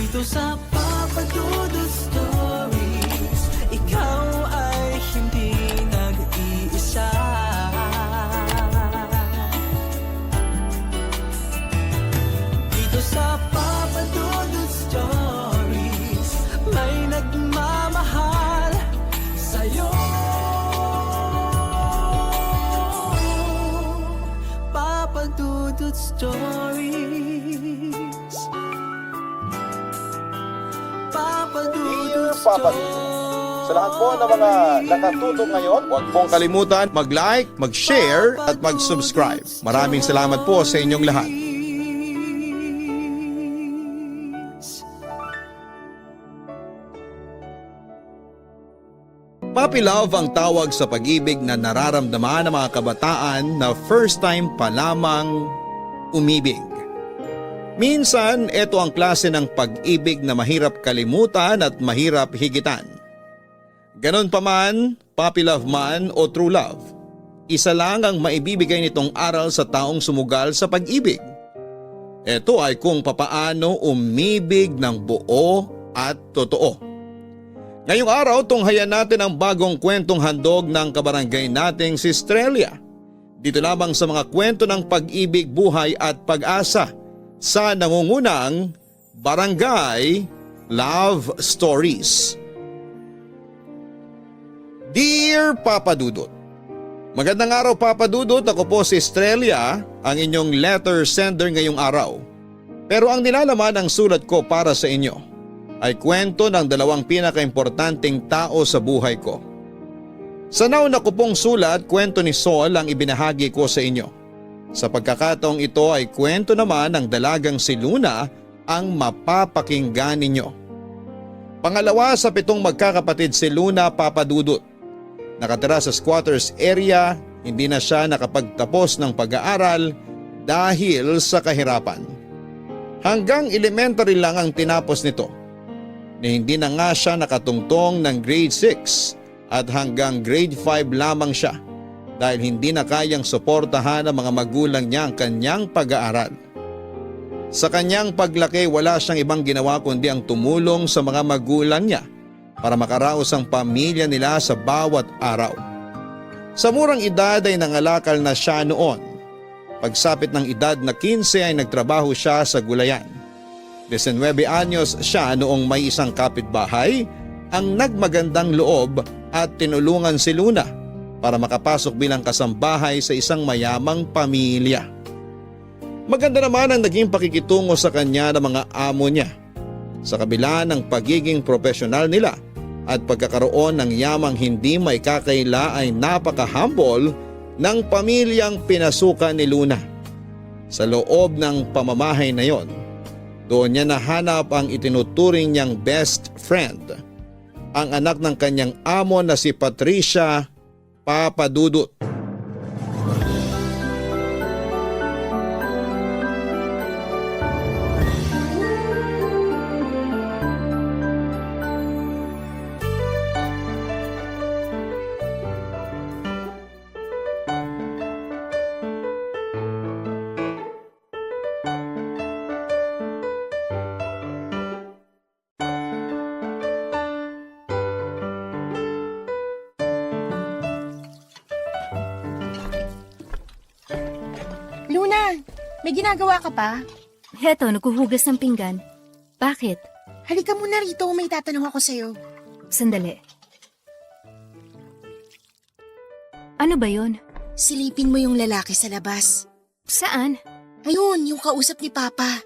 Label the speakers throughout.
Speaker 1: Dito sa Papa Dudut Stories, ikaw ay hindi nag-iisa. Dito sa Papa Dudut Stories, may nagmamahal sa'yo. Papa Dudut Stories. Papa
Speaker 2: Dear
Speaker 1: Dudut
Speaker 2: Papa Dudut, sa lahat po ng mga nakatutok ngayon, huwag pong kalimutan mag-like, mag-share at mag-subscribe. Maraming salamat po sa inyong lahat. Puppy love ang tawag sa pag-ibig na nararamdaman ng mga kabataan na first time pa lamang umibig. Minsan, ito ang klase ng pag-ibig na mahirap kalimutan at mahirap higitan. Ganon pa man, puppy love man o true love, isa lang ang maibibigay nitong aral sa taong sumugal sa pag-ibig. Ito ay kung papaano umibig ng buo at totoo. Ngayong araw, tunghayan natin ang bagong kwentong handog ng kabarangay nating si Strelia. Dito lamang sa mga kwento ng pag-ibig, buhay at pag-asa sa nangungunang Barangay Love Stories. Dear Papa Dudut, magandang araw Papa Dudut, ako po si Strelia, ang inyong letter sender ngayong araw. Pero ang nilalaman ng sulat ko para sa inyo ay kwento ng dalawang pinakaimportanteng tao sa buhay ko. Sa nauna ko pong sulat, kwento ni Sol ang ibinahagi ko sa inyo. Sa pagkakataong ito ay kwento naman ng dalagang si Luna ang mapapakinggan ninyo. Pangalawa sa 7 magkakapatid si Luna, Papa Dudut. Nakatira sa squatters area, hindi na siya nakapagtapos ng pag-aaral dahil sa kahirapan. Hanggang elementary lang ang tinapos nito. Na hindi na nga siya nakatungtong ng grade 6 at hanggang grade 5 lamang siya dahil hindi na kayang suportahan ng mga magulang niya ang kanyang pag-aaral. Sa kanyang paglaki, wala siyang ibang ginawa kundi ang tumulong sa mga magulang niya para makaraos ang pamilya nila sa bawat araw. Sa murang edad ay nangalakal na siya noon. Pagsapit ng edad na 15 ay nagtrabaho siya sa gulayan. 19 anyos siya noong may isang kapitbahay ang nagmagandang loob at tinulungan si Luna para makapasok bilang kasambahay sa isang mayamang pamilya. Maganda naman ang naging pakikitungo sa kanya ng mga amo niya. Sa kabila ng pagiging profesional nila at pagkakaroon ng yamang hindi may kakaila ay napaka-humble ng pamilyang pinasukan ni Luna. Sa loob ng pamamahay na yon, doon niya nahanap ang itinuturing niyang best friend, ang anak ng kanyang amo na si Patricia, Papa Dudut.
Speaker 3: Luna, may ginagawa ka pa?
Speaker 4: Heto, naghuhugas ng pinggan. Bakit?
Speaker 3: Halika muna rito, may tatanong ako sa'yo.
Speaker 4: Sandali. Ano ba yun?
Speaker 3: Silipin mo yung lalaki sa labas.
Speaker 4: Saan?
Speaker 3: Ayun, yung kausap ni Papa.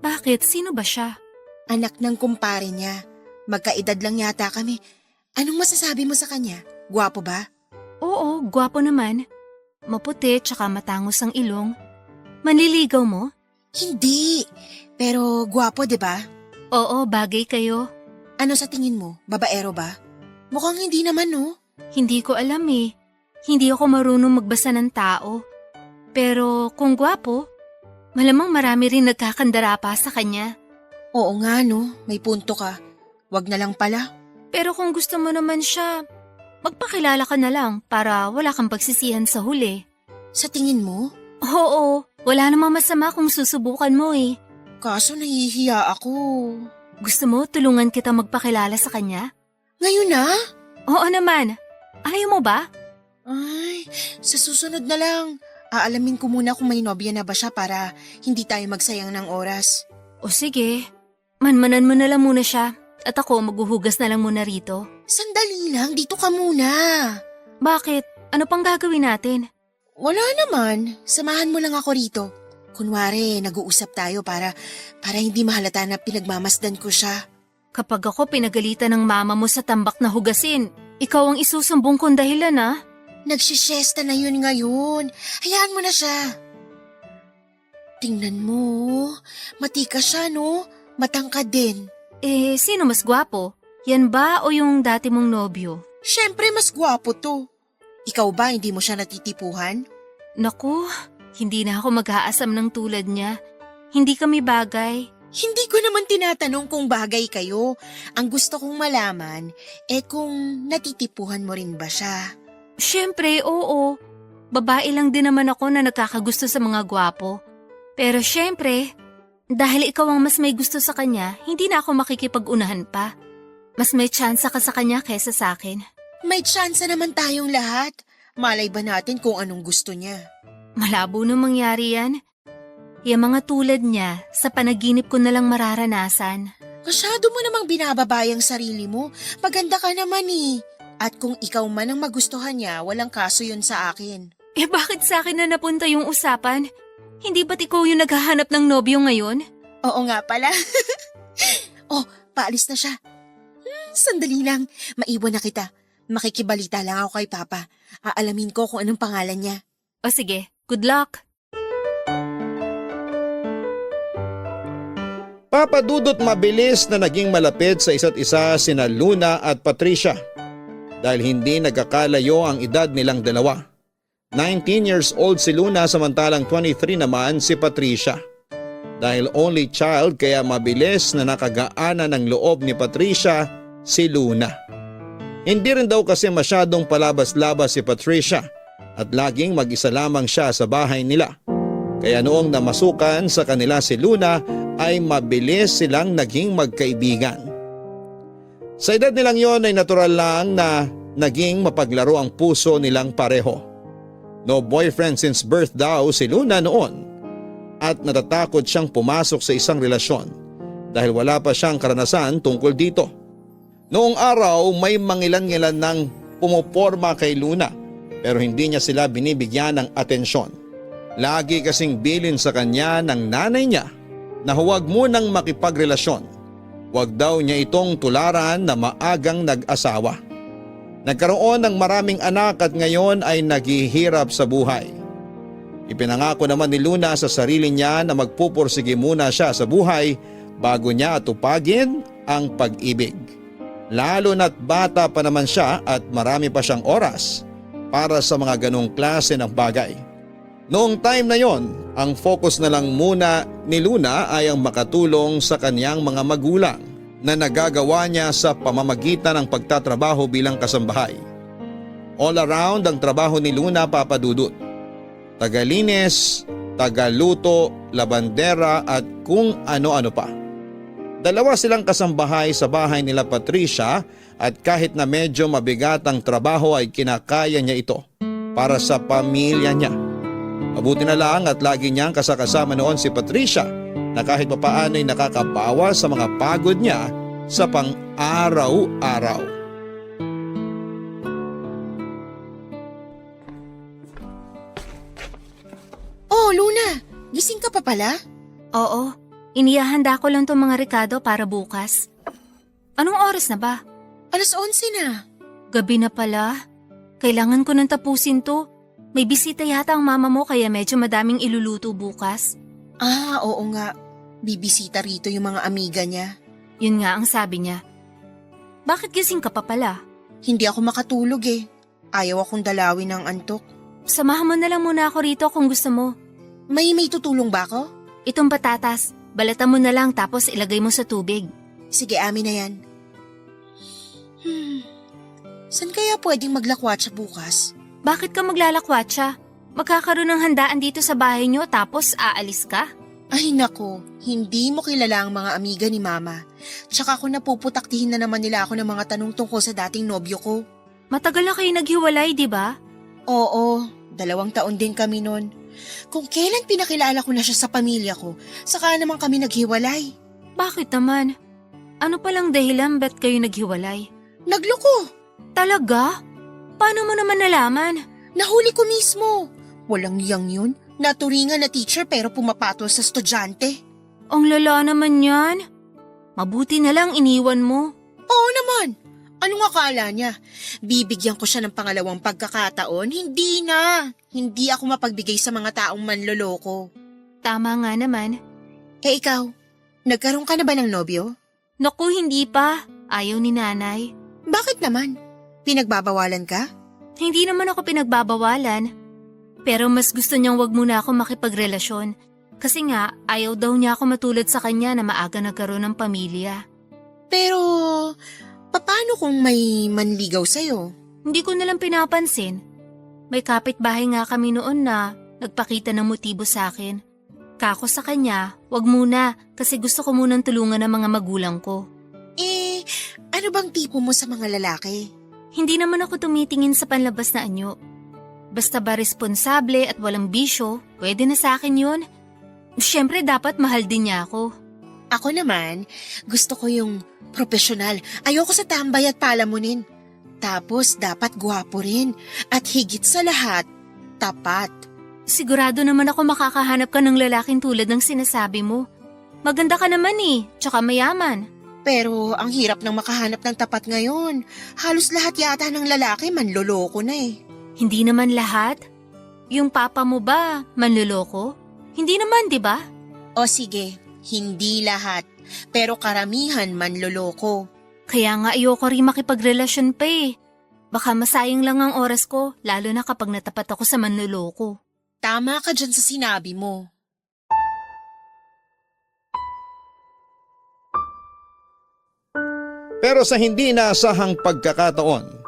Speaker 4: Bakit? Sino ba siya?
Speaker 3: Anak ng kumpare niya. Magkaedad lang yata kami. Anong masasabi mo sa kanya? Gwapo ba?
Speaker 4: Oo, gwapo naman. Maputi tsaka matangos ang ilong. Manliligaw mo?
Speaker 3: Hindi. Pero gwapo, di ba?
Speaker 4: Oo, bagay kayo.
Speaker 3: Ano sa tingin mo? Babaero ba? Mukhang hindi naman, no?
Speaker 4: Hindi ko alam eh. Hindi ako marunong magbasa ng tao. Pero kung gwapo, malamang marami rin nagkakandara pa sa kanya.
Speaker 3: Oo nga, no? May punto ka. Wag na lang pala.
Speaker 4: Pero kung gusto mo naman siya, magpakilala ka na lang para wala kang pagsisihan sa huli.
Speaker 3: Sa tingin mo?
Speaker 4: Oo, wala namang masama kung susubukan mo eh.
Speaker 3: Kaso nahihiya ako.
Speaker 4: Gusto mo tulungan kita magpakilala sa kanya?
Speaker 3: Ngayon na?
Speaker 4: Oo naman. Ayaw mo ba?
Speaker 3: Ay, sa susunod na lang. Aalamin ko muna kung may nobya na ba siya para hindi tayo magsayang ng oras.
Speaker 4: O sige, manmanan mo na lang muna siya at ako maghuhugas na lang muna rito.
Speaker 3: Sandali lang, dito ka muna.
Speaker 4: Bakit? Ano pang gagawin natin?
Speaker 3: Wala naman, samahan mo lang ako rito. Kunwari, nag-uusap tayo para hindi mahalata na pinagmamasdan ko siya.
Speaker 4: Kapag ako pinagalitan ng mama mo sa tambak na hugasin, ikaw ang isusumbong kong dahilan ah.
Speaker 3: Nagsisiyesta na yun ngayon. Hayaan mo na siya. Tingnan mo, matika siya no? Matangkad din.
Speaker 4: Eh, sino mas gwapo? Yan ba o yung dati mong nobyo?
Speaker 3: Siyempre mas gwapo to. Ikaw ba hindi mo siya natitipuhan?
Speaker 4: Naku, hindi na ako mag-aasam ng tulad niya. Hindi kami bagay.
Speaker 3: Hindi ko naman tinatanong kung bagay kayo. Ang gusto kong malaman, kung natitipuhan mo rin ba siya?
Speaker 4: Siyempre, oo. Babae lang din naman ako na nagkakagusto sa mga gwapo. Pero siyempre, dahil ikaw ang mas may gusto sa kanya, hindi na ako makikipag-unahan pa. Mas may tsansa ka sa kanya kaysa sa akin.
Speaker 3: May tsansa naman tayong lahat. Malay ba natin kung anong gusto niya?
Speaker 4: Malabo nang mangyari yan. Yung mga tulad niya, sa panaginip ko na lang mararanasan.
Speaker 3: Masyado mo namang binababay ang sarili mo. Maganda ka naman eh. At kung ikaw man ang magustuhan niya, walang kaso yun sa akin.
Speaker 4: Eh bakit sa akin na napunta yung usapan? Hindi ba't ikaw yung naghahanap ng nobyo ngayon?
Speaker 3: Oo nga pala. Oh, paalis na siya. Sandali lang, maiwan na kita. Makikibalita lang ako kay Papa. Aalamin ko kung anong pangalan niya.
Speaker 4: O sige, good luck.
Speaker 2: Papa Dudut mabilis na naging malapit sa isa't isa sina Luna at Patricia dahil hindi nagkakalayo ang edad nilang dalawa. 19 years old si Luna samantalang 23 naman si Patricia. Dahil only child kaya mabilis na nakagaana ng loob ni Patricia si Luna. Hindi rin daw kasi masyadong palabas-labas si Patricia at laging mag-isa lamang siya sa bahay nila. Kaya noong namasukan sa kanila si Luna ay mabilis silang naging magkaibigan. Sa edad nilang yon ay natural lang na naging mapaglaro ang puso nilang pareho. No boyfriend since birth daw si Luna noon at natatakot siyang pumasok sa isang relasyon dahil wala pa siyang karanasan tungkol dito. Noong araw may mangilan-ngilan ng pumoporma kay Luna pero hindi niya sila binibigyan ng atensyon. Lagi kasing bilin sa kanya ng nanay niya na huwag munang makipagrelasyon. Huwag daw niya itong tularan na maagang nag-asawa. Nagkaroon ng maraming anak at ngayon ay naghihirap sa buhay. Ipinangako naman ni Luna sa sarili niya na magpupursige muna siya sa buhay bago niya tupagin ang pag-ibig. Lalo na't bata pa naman siya at marami pa siyang oras para sa mga ganong klase ng bagay. Noong time na yon, ang focus na lang muna ni Luna ay ang makatulong sa kanyang mga magulang na nagagawa niya sa pamamagitan ng pagtatrabaho bilang kasambahay. All around ang trabaho ni Luna, Papa Dudut. Tagalinis, tagaluto, labandera at kung ano-ano pa. Dalawa silang kasambahay sa bahay nila Patricia at kahit na medyo mabigat ang trabaho ay kinakaya niya ito para sa pamilya niya. Mabuti na lang at lagi niyang kasakasama noon si Patricia na kahit papaano ay nakakabawa sa mga pagod niya sa pang-araw-araw.
Speaker 3: Oh, Luna, gising ka pa pala?
Speaker 4: Oo, inihahanda ko lang tong mga rekado para bukas. Anong oras na ba?
Speaker 3: 11:00 na.
Speaker 4: Gabi na pala. Kailangan ko nang tapusin to. May bisita yata ang mama mo kaya medyo madaming iluluto bukas.
Speaker 3: Ah, oo nga. Bibisita rito yung mga amiga niya.
Speaker 4: Yun nga ang sabi niya. Bakit gising ka pa pala?
Speaker 3: Hindi ako makatulog eh. Ayaw akong dalawin ng antok.
Speaker 4: Samahan mo na lang muna ako rito kung gusto mo.
Speaker 3: May tutulong ba ako?
Speaker 4: Itong patatas, balatan mo na lang tapos ilagay mo sa tubig.
Speaker 3: Sige, amin na yan. San kaya pwedeng maglakwatsa bukas?
Speaker 4: Bakit ka maglalakwatsa? Magkakaroon ng handaan dito sa bahay niyo tapos aalis ka?
Speaker 3: Ay nako, hindi mo kilala ang mga amiga ni Mama. Tsaka kung napuputaktihin na naman nila ako ng mga tanong tungkol sa dating nobyo ko.
Speaker 4: Matagal na kayo naghiwalay, di ba?
Speaker 3: Oo, 2 taon din kami nun. Kung kailan pinakilala ko na siya sa pamilya ko, saka naman kami naghiwalay.
Speaker 4: Bakit naman? Ano palang dahilan ba't kayo naghiwalay?
Speaker 3: Nagloko!
Speaker 4: Talaga? Paano mo naman nalaman?
Speaker 3: Nahuli ko mismo. Walang yang yun. Naturingan na teacher pero pumapatol sa estudyante.
Speaker 4: Ang lala naman yan. Mabuti na lang iniwan mo.
Speaker 3: Oo naman. Anong akala niya? Bibigyan ko siya ng pangalawang pagkakataon? Hindi na. Hindi ako mapagbigay sa mga taong manloloko.
Speaker 4: Tama nga naman.
Speaker 3: Eh ikaw, nagkaroon ka na ba ng nobyo?
Speaker 4: Naku, hindi pa. Ayaw ni nanay.
Speaker 3: Bakit naman? Pinagbabawalan ka?
Speaker 4: Hindi naman ako pinagbabawalan. Pero mas gusto niyang wag muna ako makipagrelasyon. Kasi nga, ayaw daw niya ako matulad sa kanya na maaga nagkaroon ng pamilya.
Speaker 3: Pero, paano kung may manligaw sa'yo?
Speaker 4: Hindi ko nalang pinapansin. May kapitbahay nga kami noon na nagpakita ng motibo sa akin. Kako sa kanya, wag muna kasi gusto ko munang tulungan ng mga magulang ko.
Speaker 3: Eh, ano bang tipo mo sa mga lalaki?
Speaker 4: Hindi naman ako tumitingin sa panlabas na anyo. Basta ba responsable at walang bisyo, pwede na sa akin yun. Siyempre dapat mahal din niya ako.
Speaker 3: Ako naman, gusto ko yung profesional. Ayoko sa tambay at palamunin. Tapos dapat gwapo rin. At higit sa lahat, tapat.
Speaker 4: Sigurado naman ako makakahanap ka ng lalaking tulad ng sinasabi mo. Maganda ka naman tsaka mayaman.
Speaker 3: Pero ang hirap ng makahanap ng tapat ngayon. Halos lahat yata ng lalaki manloloko na eh.
Speaker 4: Hindi naman lahat. Yung papa mo ba, manloloko? Hindi naman, di ba?
Speaker 3: O sige, hindi lahat. Pero karamihan manloloko.
Speaker 4: Kaya nga ayoko rin makipagrelasyon pa eh. Baka masayang lang ang oras ko, lalo na kapag natapat ako sa manloloko.
Speaker 3: Tama ka dyan sa sinabi mo.
Speaker 2: Pero sa hindi inaasahang pagkakataon,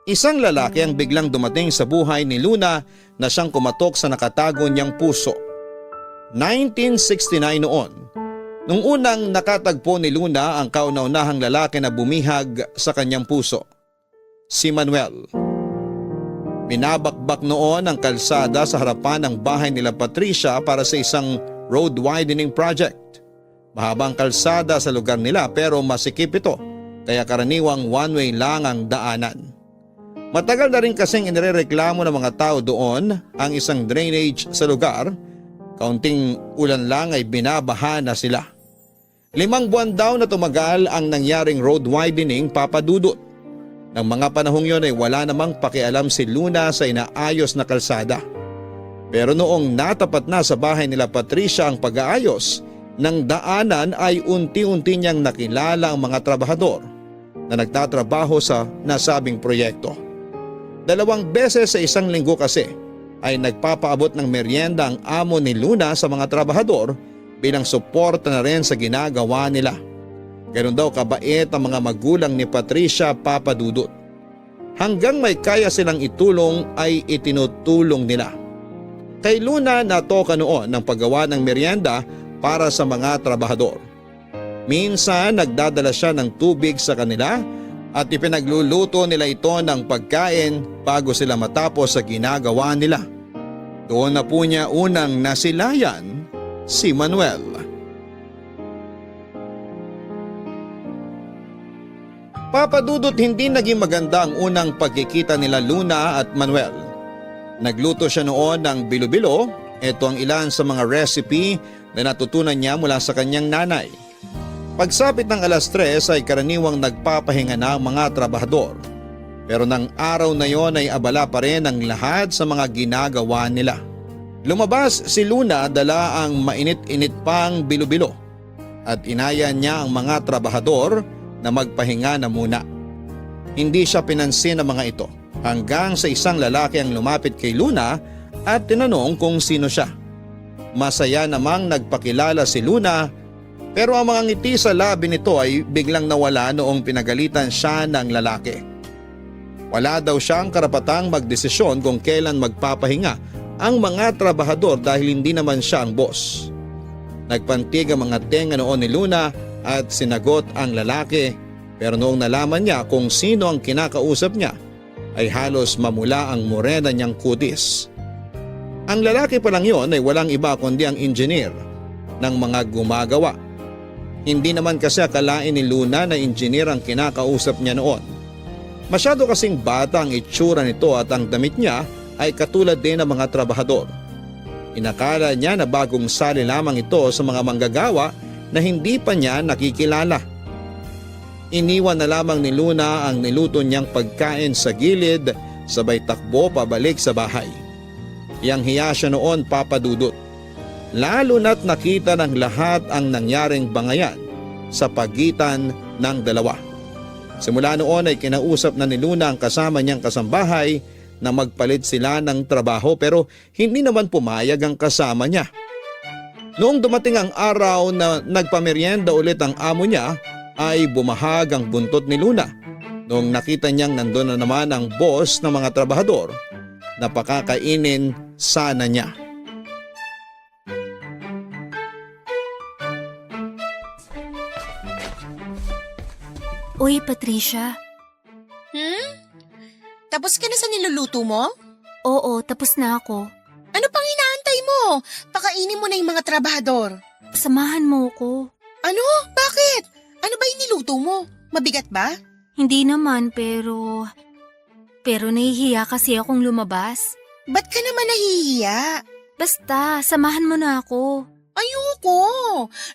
Speaker 2: isang lalaki ang biglang dumating sa buhay ni Luna na siyang kumatok sa nakatago niyang puso. 1969 noon, nung unang nakatagpo ni Luna ang kauna-unahang lalaki na bumihag sa kanyang puso, si Manuel. Binabakbak noon ang kalsada sa harapan ng bahay nila Patricia para sa isang road widening project. Mahabang kalsada sa lugar nila pero masikip ito, kaya karaniwang one-way lang ang daanan. Matagal na rin kasing inirereklamo ng mga tao doon ang isang drainage sa lugar. Kaunting ulan lang ay binabaha na sila. 5 buwan daw na tumagal ang nangyaring road widening, Papa Dudut. Nang mga panahong yon ay wala namang pakialam si Luna sa inaayos na kalsada. Pero noong natapat na sa bahay nila Patricia ang pag-aayos ng daanan ay unti-unti niyang nakilala ang mga trabahador na nagtatrabaho sa nasabing proyekto. 2 beses sa isang linggo kasi ay nagpapaabot ng merienda ang amo ni Luna sa mga trabahador bilang suporta na rin sa ginagawa nila. Ganon daw kabait ang mga magulang ni Patricia, Papa Dudut. Hanggang may kaya silang itulong ay itinutulong nila. Kay Luna natoka noon ng paggawa ng merienda para sa mga trabahador. Minsan nagdadala siya ng tubig sa kanila at ipinagluluto nila ito ng pagkain bago sila matapos sa ginagawa nila. Doon na po niya unang nasilayan si Manuel. Papa Dudut, hindi naging maganda ang unang pagkikita nila Luna at Manuel. Nagluto siya noon ng bilo-bilo. Ito ang ilan sa mga recipe na natutunan niya mula sa kanyang nanay. Pagsapit ng 3:00 ay karaniwang nagpapahinga na ang mga trabahador. Pero ng araw na yon ay abala pa rin ang lahat sa mga ginagawa nila. Lumabas si Luna, dala ang mainit-init pang bilo-bilo at inaya niya ang mga trabahador na magpahinga na muna. Hindi siya pinansin ng mga ito hanggang sa isang lalaki ang lumapit kay Luna at tinanong kung sino siya. Masaya namang nagpakilala si Luna, pero ang mga ngiti sa labi nito ay biglang nawala noong pinagalitan siya ng lalaki. Wala daw siyang karapatang magdesisyon kung kailan magpapahinga ang mga trabahador dahil hindi naman siya ang boss. Nagpantig ang mga tenga noon ni Luna at sinagot ang lalaki, pero noong nalaman niya kung sino ang kinakausap niya ay halos mamula ang morena niyang kutis. Ang lalaki pa lang yon ay walang iba kundi ang engineer ng mga gumagawa. Hindi naman kasi akalain ni Luna na engineer ang kinakausap niya noon. Masyado kasing bata ang itsura nito at ang damit niya ay katulad din ng mga trabahador. Inakala niya na bagong sali lamang ito sa mga manggagawa na hindi pa niya nakikilala. Iniwan na lamang ni Luna ang niluto niyang pagkain sa gilid, sabay takbo pabalik sa bahay. Hiyang-hiya siya noon, Papa Dudut. Lalo na't nakita ng lahat ang nangyaring bangayan sa pagitan ng dalawa. Simula noon ay kinausap na ni Luna ang kasama niyang kasambahay na magpalit sila ng trabaho, pero hindi naman pumayag ang kasama niya. Noong dumating ang araw na nagpamerienda ulit ang amo niya, ay bumahag ang buntot ni Luna. Noong nakita niyang nandun na naman ang boss ng mga trabahador na pakakainin sana niya.
Speaker 4: Uy, Patricia.
Speaker 3: Tapos ka na sa niluluto mo?
Speaker 4: Oo, tapos na ako.
Speaker 3: Ano pang inaantay mo? Pakainin mo na yung mga trabahador.
Speaker 4: Samahan mo ko.
Speaker 3: Ano? Bakit? Ano ba yung niluto mo? Mabigat ba?
Speaker 4: Hindi naman, pero nahihiya kasi akong lumabas.
Speaker 3: Ba't ka naman nahihiya?
Speaker 4: Basta, samahan mo na ako.
Speaker 3: Ayoko.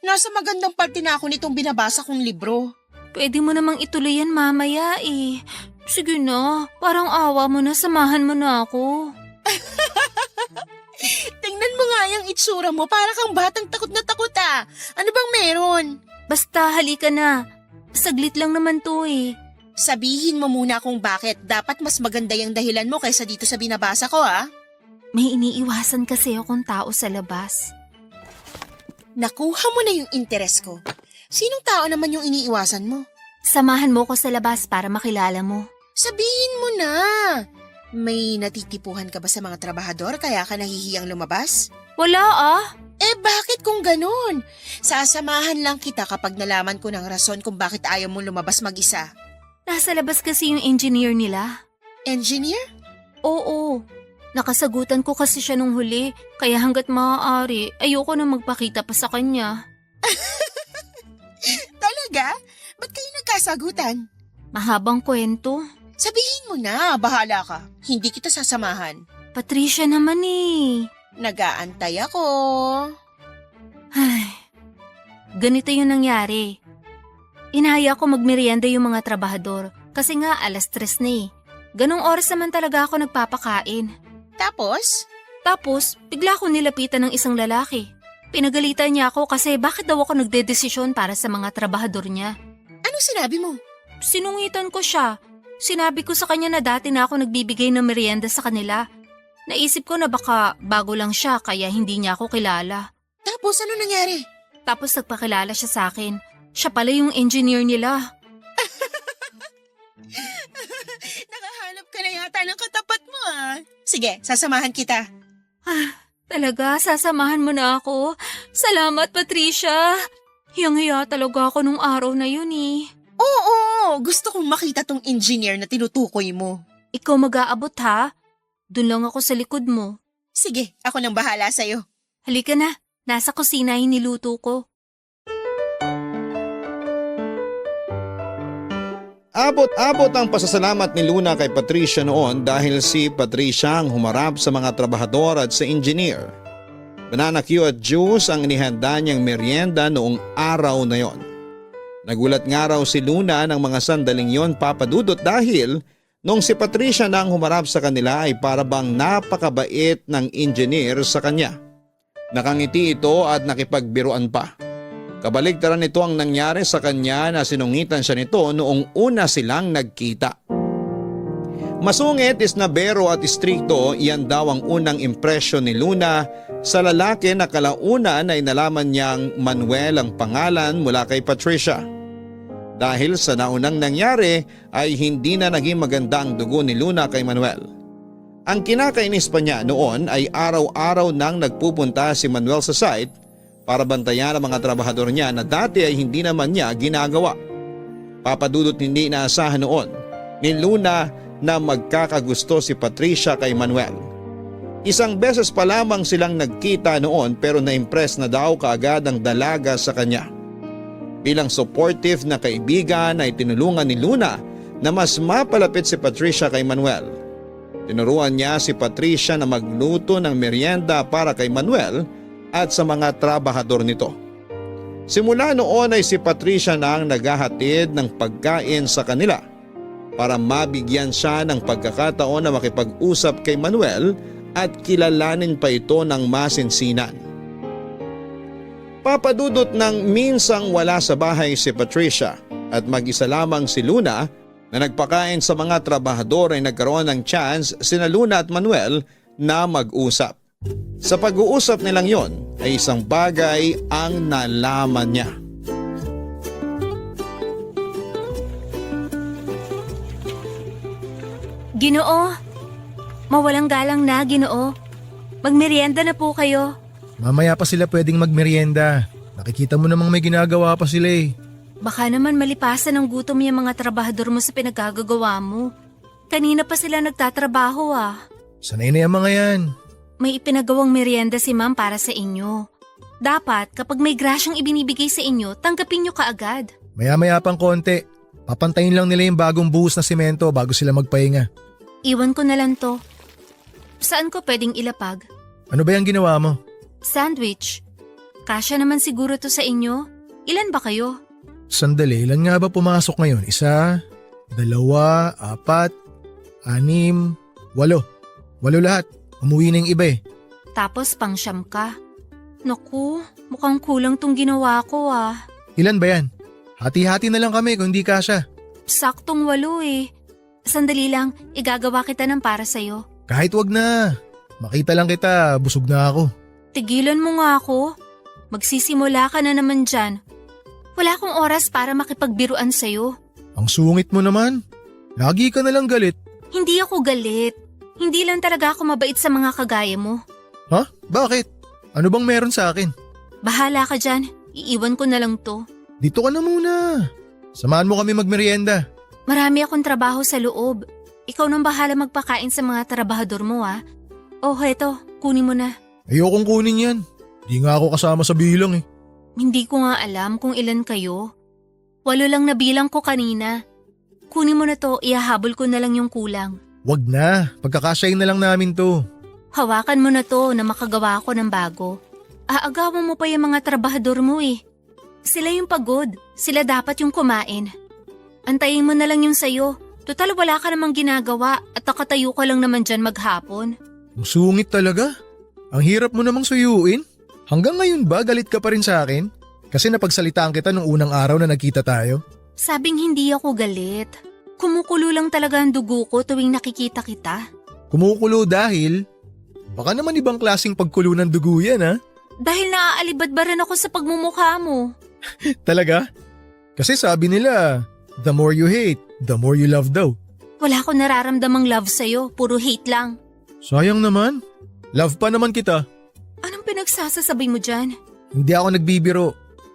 Speaker 3: Nasa magandang parte na ako nitong binabasa kong libro.
Speaker 4: Pwede mo namang ituloy yan mamaya eh. Sige na, parang awa mo na, samahan mo na ako.
Speaker 3: Tingnan mo nga yung itsura mo, para kang batang takot na takot ah. Ano bang meron?
Speaker 4: Basta, halika na. Saglit lang naman to eh.
Speaker 3: Sabihin mo muna kung bakit dapat mas maganda yung dahilan mo kaysa dito sa binabasa ko ah.
Speaker 4: May iniiwasan kasi akong tao sa labas.
Speaker 3: Nakuha mo na yung interes ko. Sinong tao naman yung iniiwasan mo?
Speaker 4: Samahan mo ko sa labas para makilala mo.
Speaker 3: Sabihin mo na. May natitipuhan ka ba sa mga trabahador kaya ka nahihiyang lumabas?
Speaker 4: Wala ah.
Speaker 3: Eh bakit kung ganun? Sasamahan lang kita kapag nalaman ko ng rason kung bakit ayaw mo lumabas mag-isa.
Speaker 4: Nasa labas kasi yung engineer nila.
Speaker 3: Engineer?
Speaker 4: Oo. Nakasagutan ko kasi siya nung huli, kaya hanggat maaari, ayoko na magpakita pa sa kanya.
Speaker 3: Talaga? Ba't kayo nagkasagutan?
Speaker 4: Mahabang kwento.
Speaker 3: Sabihin mo na, bahala ka. Hindi kita sasamahan.
Speaker 4: Patricia naman eh.
Speaker 3: Nag-aantay ako.
Speaker 4: Ay, ganito yung nangyari. Inaya ko magmerienda yung mga trabahador kasi nga 3:00 na eh. Ganong oras naman talaga ako nagpapakain.
Speaker 3: Tapos?
Speaker 4: Tapos, bigla ko nilapitan ng isang lalaki. Pinagalitan niya ako kasi bakit daw ako nagdedesisyon para sa mga trabahador niya.
Speaker 3: Anong sinabi mo?
Speaker 4: Sinungitan ko siya. Sinabi ko sa kanya na dati na ako nagbibigay ng merienda sa kanila. Naisip ko na baka bago lang siya kaya hindi niya ako kilala.
Speaker 3: Tapos ano nangyari?
Speaker 4: Tapos nagpakilala siya sa akin. Siya pala yung engineer nila.
Speaker 3: Nakahanap ka na yata ng katapat mo ah. Sige, sasamahan kita.
Speaker 4: Talaga, sasamahan mo na ako. Salamat, Patricia. Hiyang-hiya talaga ako nung araw na yun eh.
Speaker 3: Oo, gusto kong makita tong engineer na tinutukoy mo.
Speaker 4: Ikaw mag-aabot ha? Doon lang ako sa likod mo.
Speaker 3: Sige, ako nang bahala sa'yo.
Speaker 4: Halika na, nasa kusina yung niluto ko.
Speaker 2: Abot-abot ang pasasalamat ni Luna kay Patricia noon dahil si Patricia ang humarap sa mga trabahador at sa engineer. Banana Q at juice ang inihanda niyang merienda noong araw na yon. Nagulat nga raw si Luna ng mga sandaling yon, Papa Dudut, dahil nung si Patricia na ang humarap sa kanila ay para bang napakabait ng engineer sa kanya. Nakangiti ito at nakipagbiruan pa. Kabaligtaran nito ang nangyari sa kanya na sinungitan siya nito noong una silang nagkita. Masungit, isnabero at istrikto, iyan daw ang unang impresyon ni Luna sa lalaki na kalaunan ay nalaman niyang Manuel ang pangalan mula kay Patricia. Dahil sa naunang nangyari ay hindi na naging maganda ang dugo ni Luna kay Manuel. Ang kinakainis pa niya noon ay araw-araw nang nagpupunta si Manuel sa site para bantayan ang mga trabahador niya na dati ay hindi naman niya ginagawa. Papa Dudut, hindi inaasahan noon ni Luna na magkakagusto si Patricia kay Manuel. Isang beses pa lamang silang nagkita noon pero na-impress na daw kaagad ang dalaga sa kanya. Bilang supportive na kaibigan ay tinulungan ni Luna na mas mapalapit si Patricia kay Manuel. Tinuruan niya si Patricia na magluto ng merienda para kay Manuel at sa mga trabahador nito. Simula noon ay si Patricia na ang naghahatid ng pagkain sa kanila para mabigyan siya ng pagkakataon na makipag-usap kay Manuel at kilalanin pa ito ng masinsinan. Papa Dudut, nang minsang wala sa bahay si Patricia at mag-isa lamang si Luna na nagpakain sa mga trabahador ay nagkaroon ng chance sina Luna at Manuel na mag-usap. Sa pag-uusap nilang yon ay isang bagay ang nalaman niya.
Speaker 4: Ginoo, mawalang galang na, Ginoo. Magmerienda na po kayo.
Speaker 5: Mamaya pa sila pwedeng magmerienda. Nakikita mo namang may ginagawa pa sila eh.
Speaker 4: Baka naman malipasan ng gutom yung mga trabahador mo sa pinagagagawa mo. Kanina pa sila nagtatrabaho ah.
Speaker 5: Sanay na yung mga yan.
Speaker 4: May ipinagawang merienda si ma'am para sa inyo. Dapat kapag may grasyang ibinibigay sa inyo, tanggapin nyo kaagad.
Speaker 5: Maya-maya pang konti. Papantayin lang nila yung bagong buhos na simento bago sila magpahinga.
Speaker 4: Iwan ko na lang to. Saan ko pwedeng ilapag?
Speaker 5: Ano ba yung ginawa mo?
Speaker 4: Sandwich. Kasya naman siguro to sa inyo. Ilan ba kayo?
Speaker 5: Sandali, ilan nga ba pumasok ngayon? 1, 2, 4, 6, 8. 8 lahat. Umuwi na yung iba eh.
Speaker 4: Tapos pangsyam ka. Naku, mukhang kulang tong ginawa ko ah.
Speaker 5: Ilan ba yan? Hati-hati na lang kami kung hindi kasya.
Speaker 4: Saktong 8 eh. Sandali lang, igagawa kita ng para sa'yo.
Speaker 5: Kahit wag na. Makita lang kita, busog na ako.
Speaker 4: Tigilan mo nga ako. Magsisimula ka na naman dyan. Wala akong oras para makipagbiruan sa'yo.
Speaker 5: Ang sungit mo naman. Lagi ka na lang galit.
Speaker 4: Hindi ako galit. Hindi lang talaga ako mabait sa mga kagaya mo.
Speaker 5: Ha? Bakit? Ano bang meron sa akin?
Speaker 4: Bahala ka dyan. Iiwan ko na lang to.
Speaker 5: Dito ka na muna. Samahan mo kami magmerienda.
Speaker 4: Marami akong trabaho sa loob. Ikaw nang bahala magpakain sa mga trabahador mo ah. Oh, heto. Kunin mo na.
Speaker 5: Ayokong kunin yan. Di nga ako kasama sa bilang eh.
Speaker 4: Hindi ko nga alam kung ilan kayo. 8 lang na bilang ko kanina. Kunin mo na to, ihahabol ko na lang yung kulang.
Speaker 5: Wag na. Pagkakasyahin na lang namin to.
Speaker 4: Hawakan mo na to na makagawa ko ng bago. Aagawan mo pa yung mga trabahador mo eh. Sila yung pagod. Sila dapat yung kumain. Antayin mo na lang yung sayo. Total wala ka namang ginagawa at nakatayo ka lang naman dyan maghapon.
Speaker 5: Ang sungit talaga. Ang hirap mo namang suyuin. Hanggang ngayon ba galit ka pa rin sa akin? Kasi napagsalitaan kita nung unang araw na nagkita tayo.
Speaker 4: Sabing hindi ako galit. Kumukulo lang talaga ang dugo ko tuwing nakikita kita.
Speaker 5: Kumukulo dahil? Baka naman ibang klaseng pagkulo ng dugo yan ha?
Speaker 4: Dahil naaalibadbaran ako sa pagmumukha mo.
Speaker 5: Talaga? Kasi sabi nila, the more you hate, the more you love daw.
Speaker 4: Wala akong nararamdamang love sa'yo, puro hate lang.
Speaker 5: Sayang naman. Love pa naman kita.
Speaker 4: Anong pinagsasasabi mo dyan?
Speaker 5: Hindi ako nagbibiro.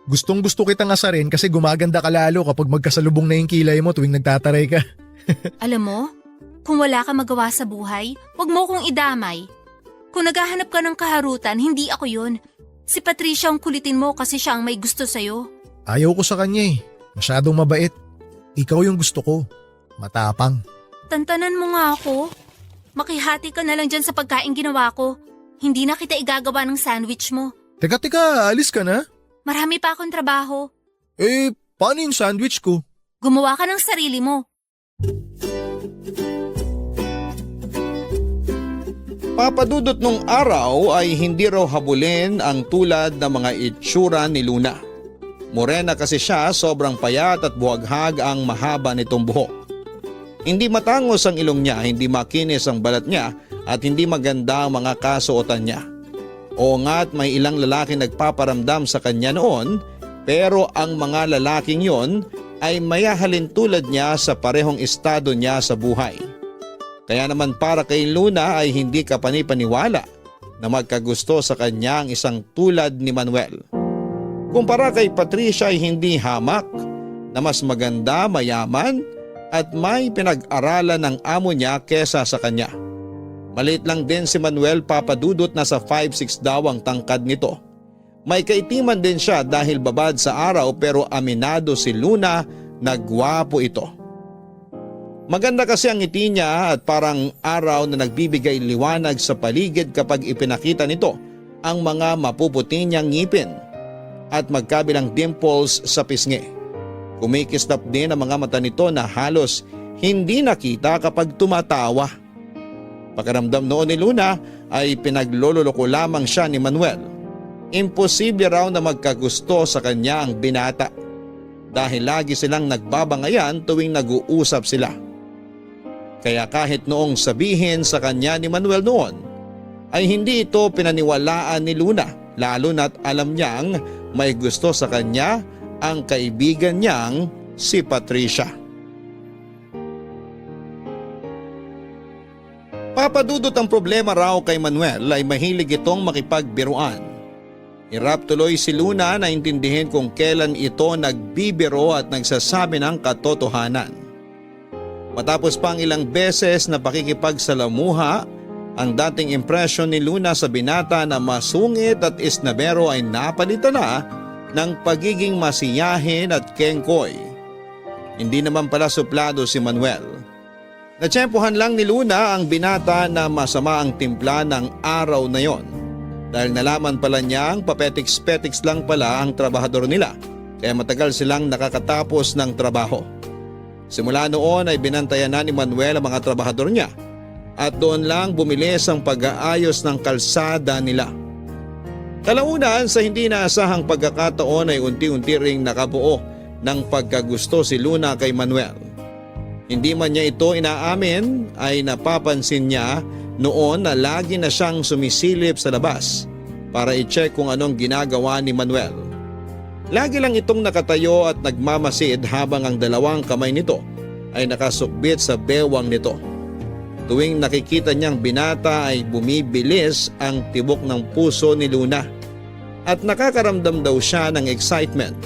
Speaker 5: Gustong gusto kitang asarin kasi gumaganda ka lalo kapag magkasalubong na yung kilay mo tuwing nagtataray ka.
Speaker 4: Alam mo, kung wala ka magawa sa buhay, huwag mo kong idamay. Kung naghahanap ka ng kaharutan, hindi ako yun. Si Patricia ang kulitin mo kasi siya ang may gusto sa'yo.
Speaker 5: Ayaw ko sa kanya eh. Masyadong mabait. Ikaw yung gusto ko. Matapang.
Speaker 4: Tantanan mo nga ako. Makihati ka na lang dyan sa pagkain ginawa ko. Hindi na kita igagawa ng sandwich mo.
Speaker 5: Teka, alis ka na?
Speaker 4: Marami pa akong trabaho.
Speaker 5: Eh, paano yung sandwich ko?
Speaker 4: Gumawa ka ng sarili mo.
Speaker 2: Papa Dudut, nung araw ay hindi raw habulin ang tulad ng mga itsura ni Luna. Morena kasi siya, sobrang payat at buhaghag ang mahaba nitong buhok. Hindi matangos ang ilong niya, hindi makinis ang balat niya at hindi maganda ang mga kasuotan niya. Oo nga't may ilang lalaki nagpaparamdam sa kanya noon, pero ang mga lalaking yon ay mayahalin tulad niya sa parehong estado niya sa buhay. Kaya naman para kay Luna ay hindi ka panipaniwala na magkagusto sa kanya ang isang tulad ni Manuel. Kumpara kay Patricia ay hindi hamak na mas maganda, mayaman at may pinag-aralan ng amo niya kesa sa kanya. Maliit lang din si Manuel Papadudot na sa 5'6" daw ang tangkad nito. May kaitiman din siya dahil babad sa araw pero aminado si Luna na gwapo ito. Maganda kasi ang ngiti niya at parang araw na nagbibigay liwanag sa paligid kapag ipinakita nito ang mga mapuputi niyang ngipin at magkabilang dimples sa pisngi. Kumikislap din ang mga mata nito na halos hindi nakita kapag tumatawa. Pakiramdam noon ni Luna ay pinaglololoko lamang siya ni Manuel. Imposible raw na magkagusto sa kanya ang binata dahil lagi silang nagbabangayan tuwing nag-uusap sila. Kaya kahit noong sabihin sa kanya ni Manuel noon ay hindi ito pinaniwalaan ni Luna, lalo na't alam niyang may gusto sa kanya ang kaibigan niyang si Patricia. Papadudot ang problema raw kay Manuel ay mahilig itong makipagbiruan. Hirap tuloy si Luna na intindihin kung kailan ito nagbibiro at nagsasabi ng katotohanan. Matapos pang ilang beses na pakikipagsalamuha, ang dating impresyon ni Luna sa binata na masungit at isnabero ay napalitan na ng pagiging masiyahin at kengkoy. Hindi naman pala suplado si Manuel. Natsyempohan lang ni Luna ang binata na masama ang timpla ng araw na yon. Dahil nalaman pala niyang papetiks-petiks lang pala ang trabahador nila kaya matagal silang nakakatapos ng trabaho. Simula noon ay binantayan na ni Manuel ang mga trabahador niya at doon lang bumilis ang pag-aayos ng kalsada nila. Kalaunan sa hindi naasahang pagkakataon ay unti-unti ring nakabuo ng pagkagusto si Luna kay Manuel. Hindi man niya ito inaamin ay napapansin niya noon na lagi na siyang sumisilip sa labas para i-check kung anong ginagawa ni Manuel. Lagi lang itong nakatayo at nagmamasid habang ang dalawang kamay nito ay nakasukbit sa bewang nito. Tuwing nakikita niyang binata ay bumibilis ang tibok ng puso ni Luna at nakakaramdam daw siya ng excitement.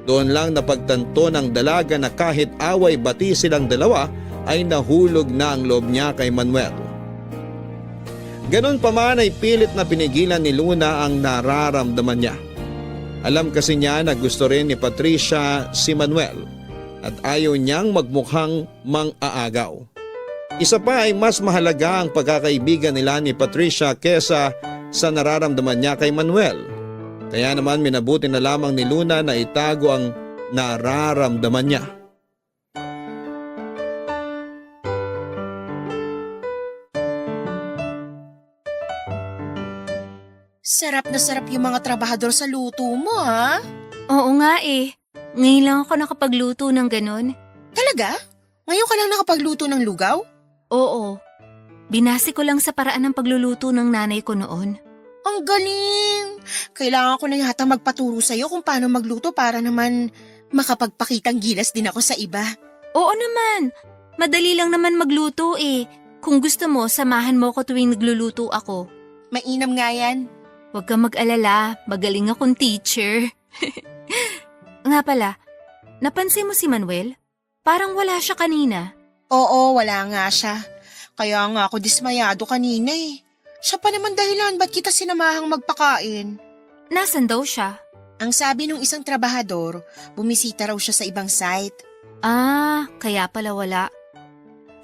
Speaker 2: Doon lang napagtanto ng dalaga na kahit away bati silang dalawa ay nahulog na ang loob niya kay Manuel. Ganon pa man ay pilit na pinigilan ni Luna ang nararamdaman niya. Alam kasi niya na gusto rin ni Patricia si Manuel at ayaw niyang magmukhang mang-aagaw. Isa pa ay mas mahalaga ang pagkakaibigan nila ni Patricia kesa sa nararamdaman niya kay Manuel. Kaya naman minabuti na lamang ni Luna na itago ang nararamdaman niya.
Speaker 3: Sarap na sarap yung mga trabahador sa luto mo, ha?
Speaker 4: Oo nga eh. Ngayon lang ako nakapagluto ng ganon.
Speaker 3: Talaga? Ngayon ka lang nakapagluto ng lugaw?
Speaker 4: Oo. Binasi ko lang sa paraan ng pagluluto ng nanay ko noon.
Speaker 3: Ang galing! Kailangan ko na yata magpaturo sa'yo kung paano magluto para naman makapagpakitang gilas din ako sa iba.
Speaker 4: Oo naman. Madali lang naman magluto eh. Kung gusto mo, samahan mo ko tuwing nagluluto ako.
Speaker 3: Mainam nga yan.
Speaker 4: Huwag kang mag-alala, magaling akong teacher. Nga pala, napansin mo si Manuel? Parang wala siya kanina.
Speaker 3: Oo, wala nga siya. Kaya nga ako dismayado kanina eh. Siya pa naman dahilan ba't kita sinamahang magpakain.
Speaker 4: Nasaan daw siya?
Speaker 3: Ang sabi nung isang trabahador, bumisita raw siya sa ibang site.
Speaker 4: Ah, kaya pala wala.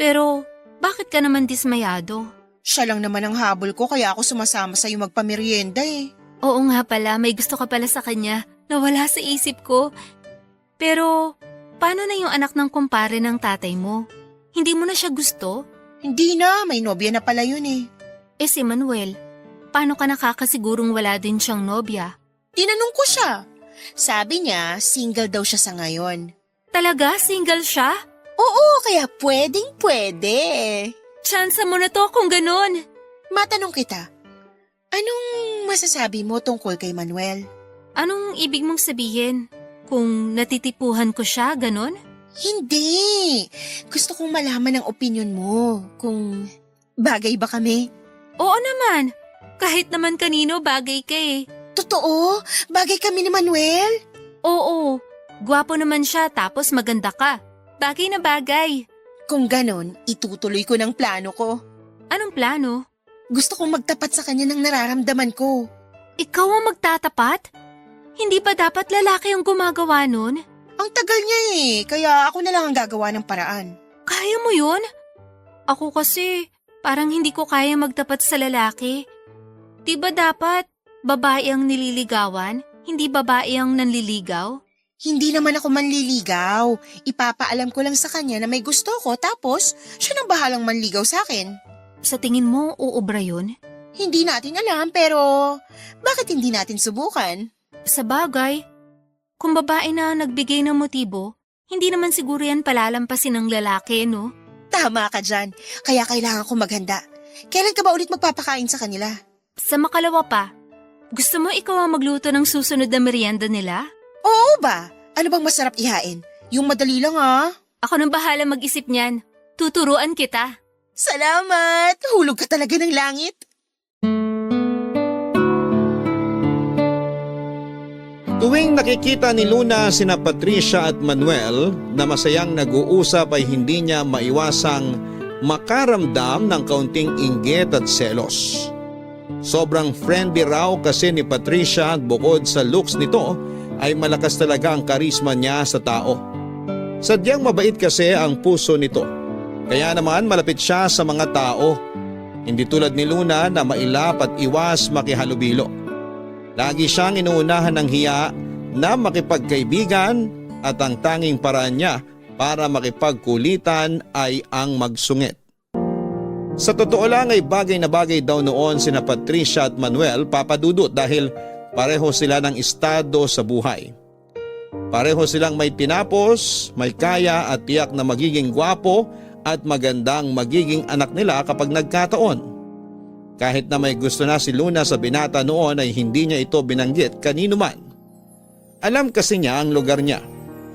Speaker 4: Pero, bakit ka naman dismayado?
Speaker 3: Siya lang naman ang habol ko kaya ako sumasama sa'yo magpamerienda eh.
Speaker 4: Oo nga pala, may gusto ka pala sa kanya. Nawala sa isip ko. Pero, paano na yung anak ng kumpare ng tatay mo? Hindi mo na siya gusto?
Speaker 3: Hindi na, may nobya na pala yun eh.
Speaker 4: Eh si Manuel, paano ka nakakasigurong wala din siyang nobya?
Speaker 3: Tinanong ko siya. Sabi niya, single daw siya sa ngayon.
Speaker 4: Talaga? Single siya?
Speaker 3: Oo, kaya pwedeng pwede.
Speaker 4: Tsansa mo na to kung ganun.
Speaker 3: Matanong kita, anong masasabi mo tungkol kay Manuel?
Speaker 4: Anong ibig mong sabihin? Kung natitipuhan ko siya, ganun?
Speaker 3: Hindi. Gusto kong malaman ang opinion mo kung bagay ba kami.
Speaker 4: Oo naman. Kahit naman kanino bagay ka eh.
Speaker 3: Totoo? Bagay kami ni Manuel?
Speaker 4: Oo, gwapo naman siya tapos maganda ka. Bagay na bagay.
Speaker 3: Kung ganon, itutuloy ko ng plano ko.
Speaker 4: Anong plano?
Speaker 3: Gusto kong magtapat sa kanya ng nararamdaman ko.
Speaker 4: Ikaw ang magtatapat? Hindi ba dapat lalaki ang gumagawa nun?
Speaker 3: Ang tagal niya kaya ako na lang ang gagawa ng paraan.
Speaker 4: Kaya mo yun? Ako kasi, parang hindi ko kaya magtapat sa lalaki. Di ba dapat babae ang nililigawan, hindi babae ang nanliligaw?
Speaker 3: Hindi naman ako manliligaw. Ipapaalam ko lang sa kanya na may gusto ko tapos siya nang bahalang manligaw sa akin.
Speaker 4: Sa tingin mo, uubra yun?
Speaker 3: Hindi natin alam pero bakit hindi natin subukan?
Speaker 4: Sa bagay, kung babae na nagbigay ng motibo, hindi naman siguro yan palalampasin ng lalaki, no?
Speaker 3: Tama ka dyan. Kaya kailangan ko maghanda. Kailan ka ba ulit magpapakain sa kanila?
Speaker 4: Sa makalawa pa, gusto mo ikaw ang magluto ng susunod na merienda nila?
Speaker 3: Oo ba? Ano bang masarap ihain? Yung madali lang
Speaker 4: Ako nang bahala mag-isip niyan. Tuturuan kita.
Speaker 3: Salamat! Hulog ka talaga ng langit.
Speaker 2: Tuwing nakikita ni Luna sina Patricia at Manuel na masayang nag-uusap ay hindi niya maiwasang makaramdam ng kaunting inggit at selos. Sobrang friendly raw kasi ni Patricia at bukod sa looks nito ay malakas talaga ang karisma niya sa tao. Sadyang mabait kasi ang puso nito. Kaya naman malapit siya sa mga tao. Hindi tulad ni Luna na mailap at iwas makihalubilo. Lagi siyang inuunahan ng hiya na makipagkaibigan at ang tanging paraan niya para makipagkulitan ay ang magsungit. Sa totoo lang ay bagay na bagay daw noon sina Patricia at Manuel, Papa Dudut, dahil pareho sila ng estado sa buhay. Pareho silang may tinapos, may kaya at tiyak na magiging gwapo at magandang magiging anak nila kapag nagkataon. Kahit na may gusto na si Luna sa binata noon ay hindi niya ito binanggit kanino man. Alam kasi niya ang lugar niya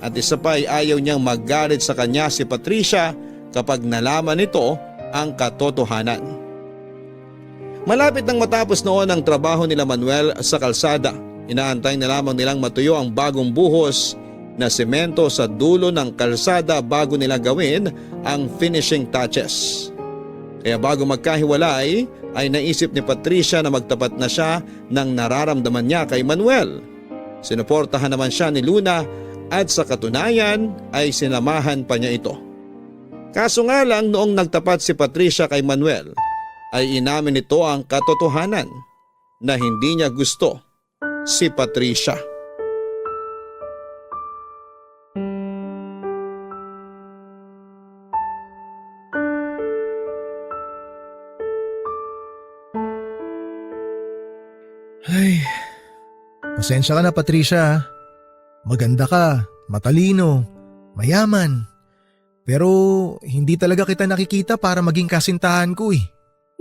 Speaker 2: at isa pa ay ayaw niyang magalit sa kanya si Patricia kapag nalaman nito ang katotohanan. Malapit nang matapos noon ang trabaho nila Manuel sa kalsada. Inaantay na lamang nilang matuyo ang bagong buhos na semento sa dulo ng kalsada bago nila gawin ang finishing touches. Kaya bago magkahiwalay ay naisip ni Patricia na magtapat na siya ng nararamdaman niya kay Manuel. Sinuportahan naman siya ni Luna at sa katunayan ay sinamahan pa niya ito. Kaso nga lang noong nagtapat si Patricia kay Manuel ay inamin nito ang katotohanan na hindi niya gusto si Patricia.
Speaker 5: Ay, pasensya ka na Patricia. Maganda ka, matalino, mayaman. Pero hindi talaga kita nakikita para maging kasintahan ko eh.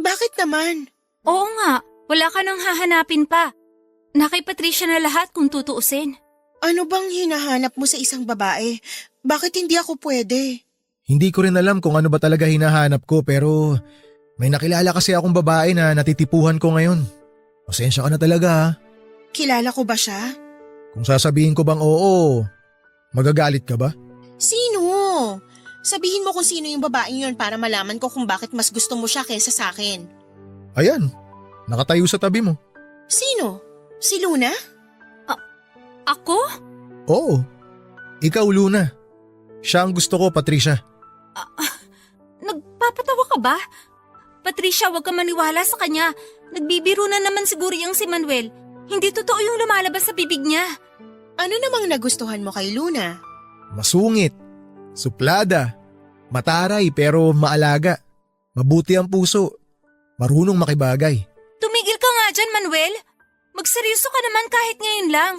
Speaker 3: Bakit naman?
Speaker 4: Oo nga, wala ka nang hahanapin pa. Na kay Patricia na lahat kung tutuusin.
Speaker 3: Ano bang hinahanap mo sa isang babae? Bakit hindi ako pwede?
Speaker 5: Hindi ko rin alam kung ano ba talaga hinahanap ko pero may nakilala kasi akong babae na natitipuhan ko ngayon. Pasensya ka na talaga ha.
Speaker 3: Kilala ko ba siya?
Speaker 5: Kung sasabihin ko bang oo, magagalit ka ba?
Speaker 3: Sino? Sabihin mo kung sino yung babaeng yun para malaman ko kung bakit mas gusto mo siya kaysa sa akin.
Speaker 5: Ayan, nakatayo sa tabi mo.
Speaker 3: Sino? Si Luna?
Speaker 4: Ako?
Speaker 5: Oo, ikaw Luna. Siya ang gusto ko, Patricia.
Speaker 4: Nagpapatawa ka ba? Patricia, huwag ka maniwala sa kanya. Nagbibiro na naman siguro yung si Manuel. Hindi totoo yung lumalabas sa bibig niya.
Speaker 3: Ano namang nagustuhan mo kay Luna?
Speaker 5: Masungit, suplada, mataray pero maalaga, mabuti ang puso, marunong makibagay.
Speaker 4: Tumigil ka nga dyan, Manuel. Magseryoso ka naman kahit ngayon lang.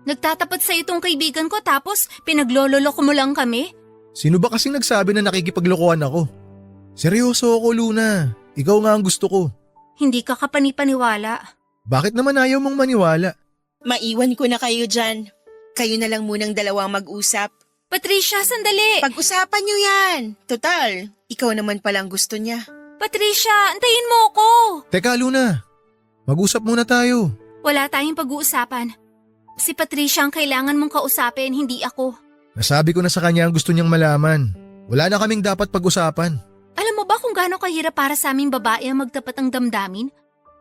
Speaker 4: Nagtatapat sa itong kaibigan ko tapos pinaglololoko mo lang kami?
Speaker 5: Sino ba kasing nagsabi na nakikipaglokohan ako? Seryoso ako, Luna. Ikaw nga ang gusto ko.
Speaker 4: Hindi ka kapanipaniwala.
Speaker 5: Bakit naman ayaw mong maniwala?
Speaker 3: Maiwan ko na kayo dyan. Kayo na lang munang dalawang mag-usap.
Speaker 4: Patricia, sandali!
Speaker 3: Pag-usapan niyo yan. Total, ikaw naman palang gusto niya.
Speaker 4: Patricia, antayin mo ako!
Speaker 5: Teka, Luna. Mag-usap muna tayo.
Speaker 4: Wala tayong pag-uusapan. Si Patricia ang kailangan mong kausapin, hindi ako.
Speaker 5: Nasabi ko na sa kanya ang gusto niyang malaman. Wala na kaming dapat pag-usapan.
Speaker 4: Alam mo ba kung gaano kahirap para sa aming babae ang magtapat ng damdamin?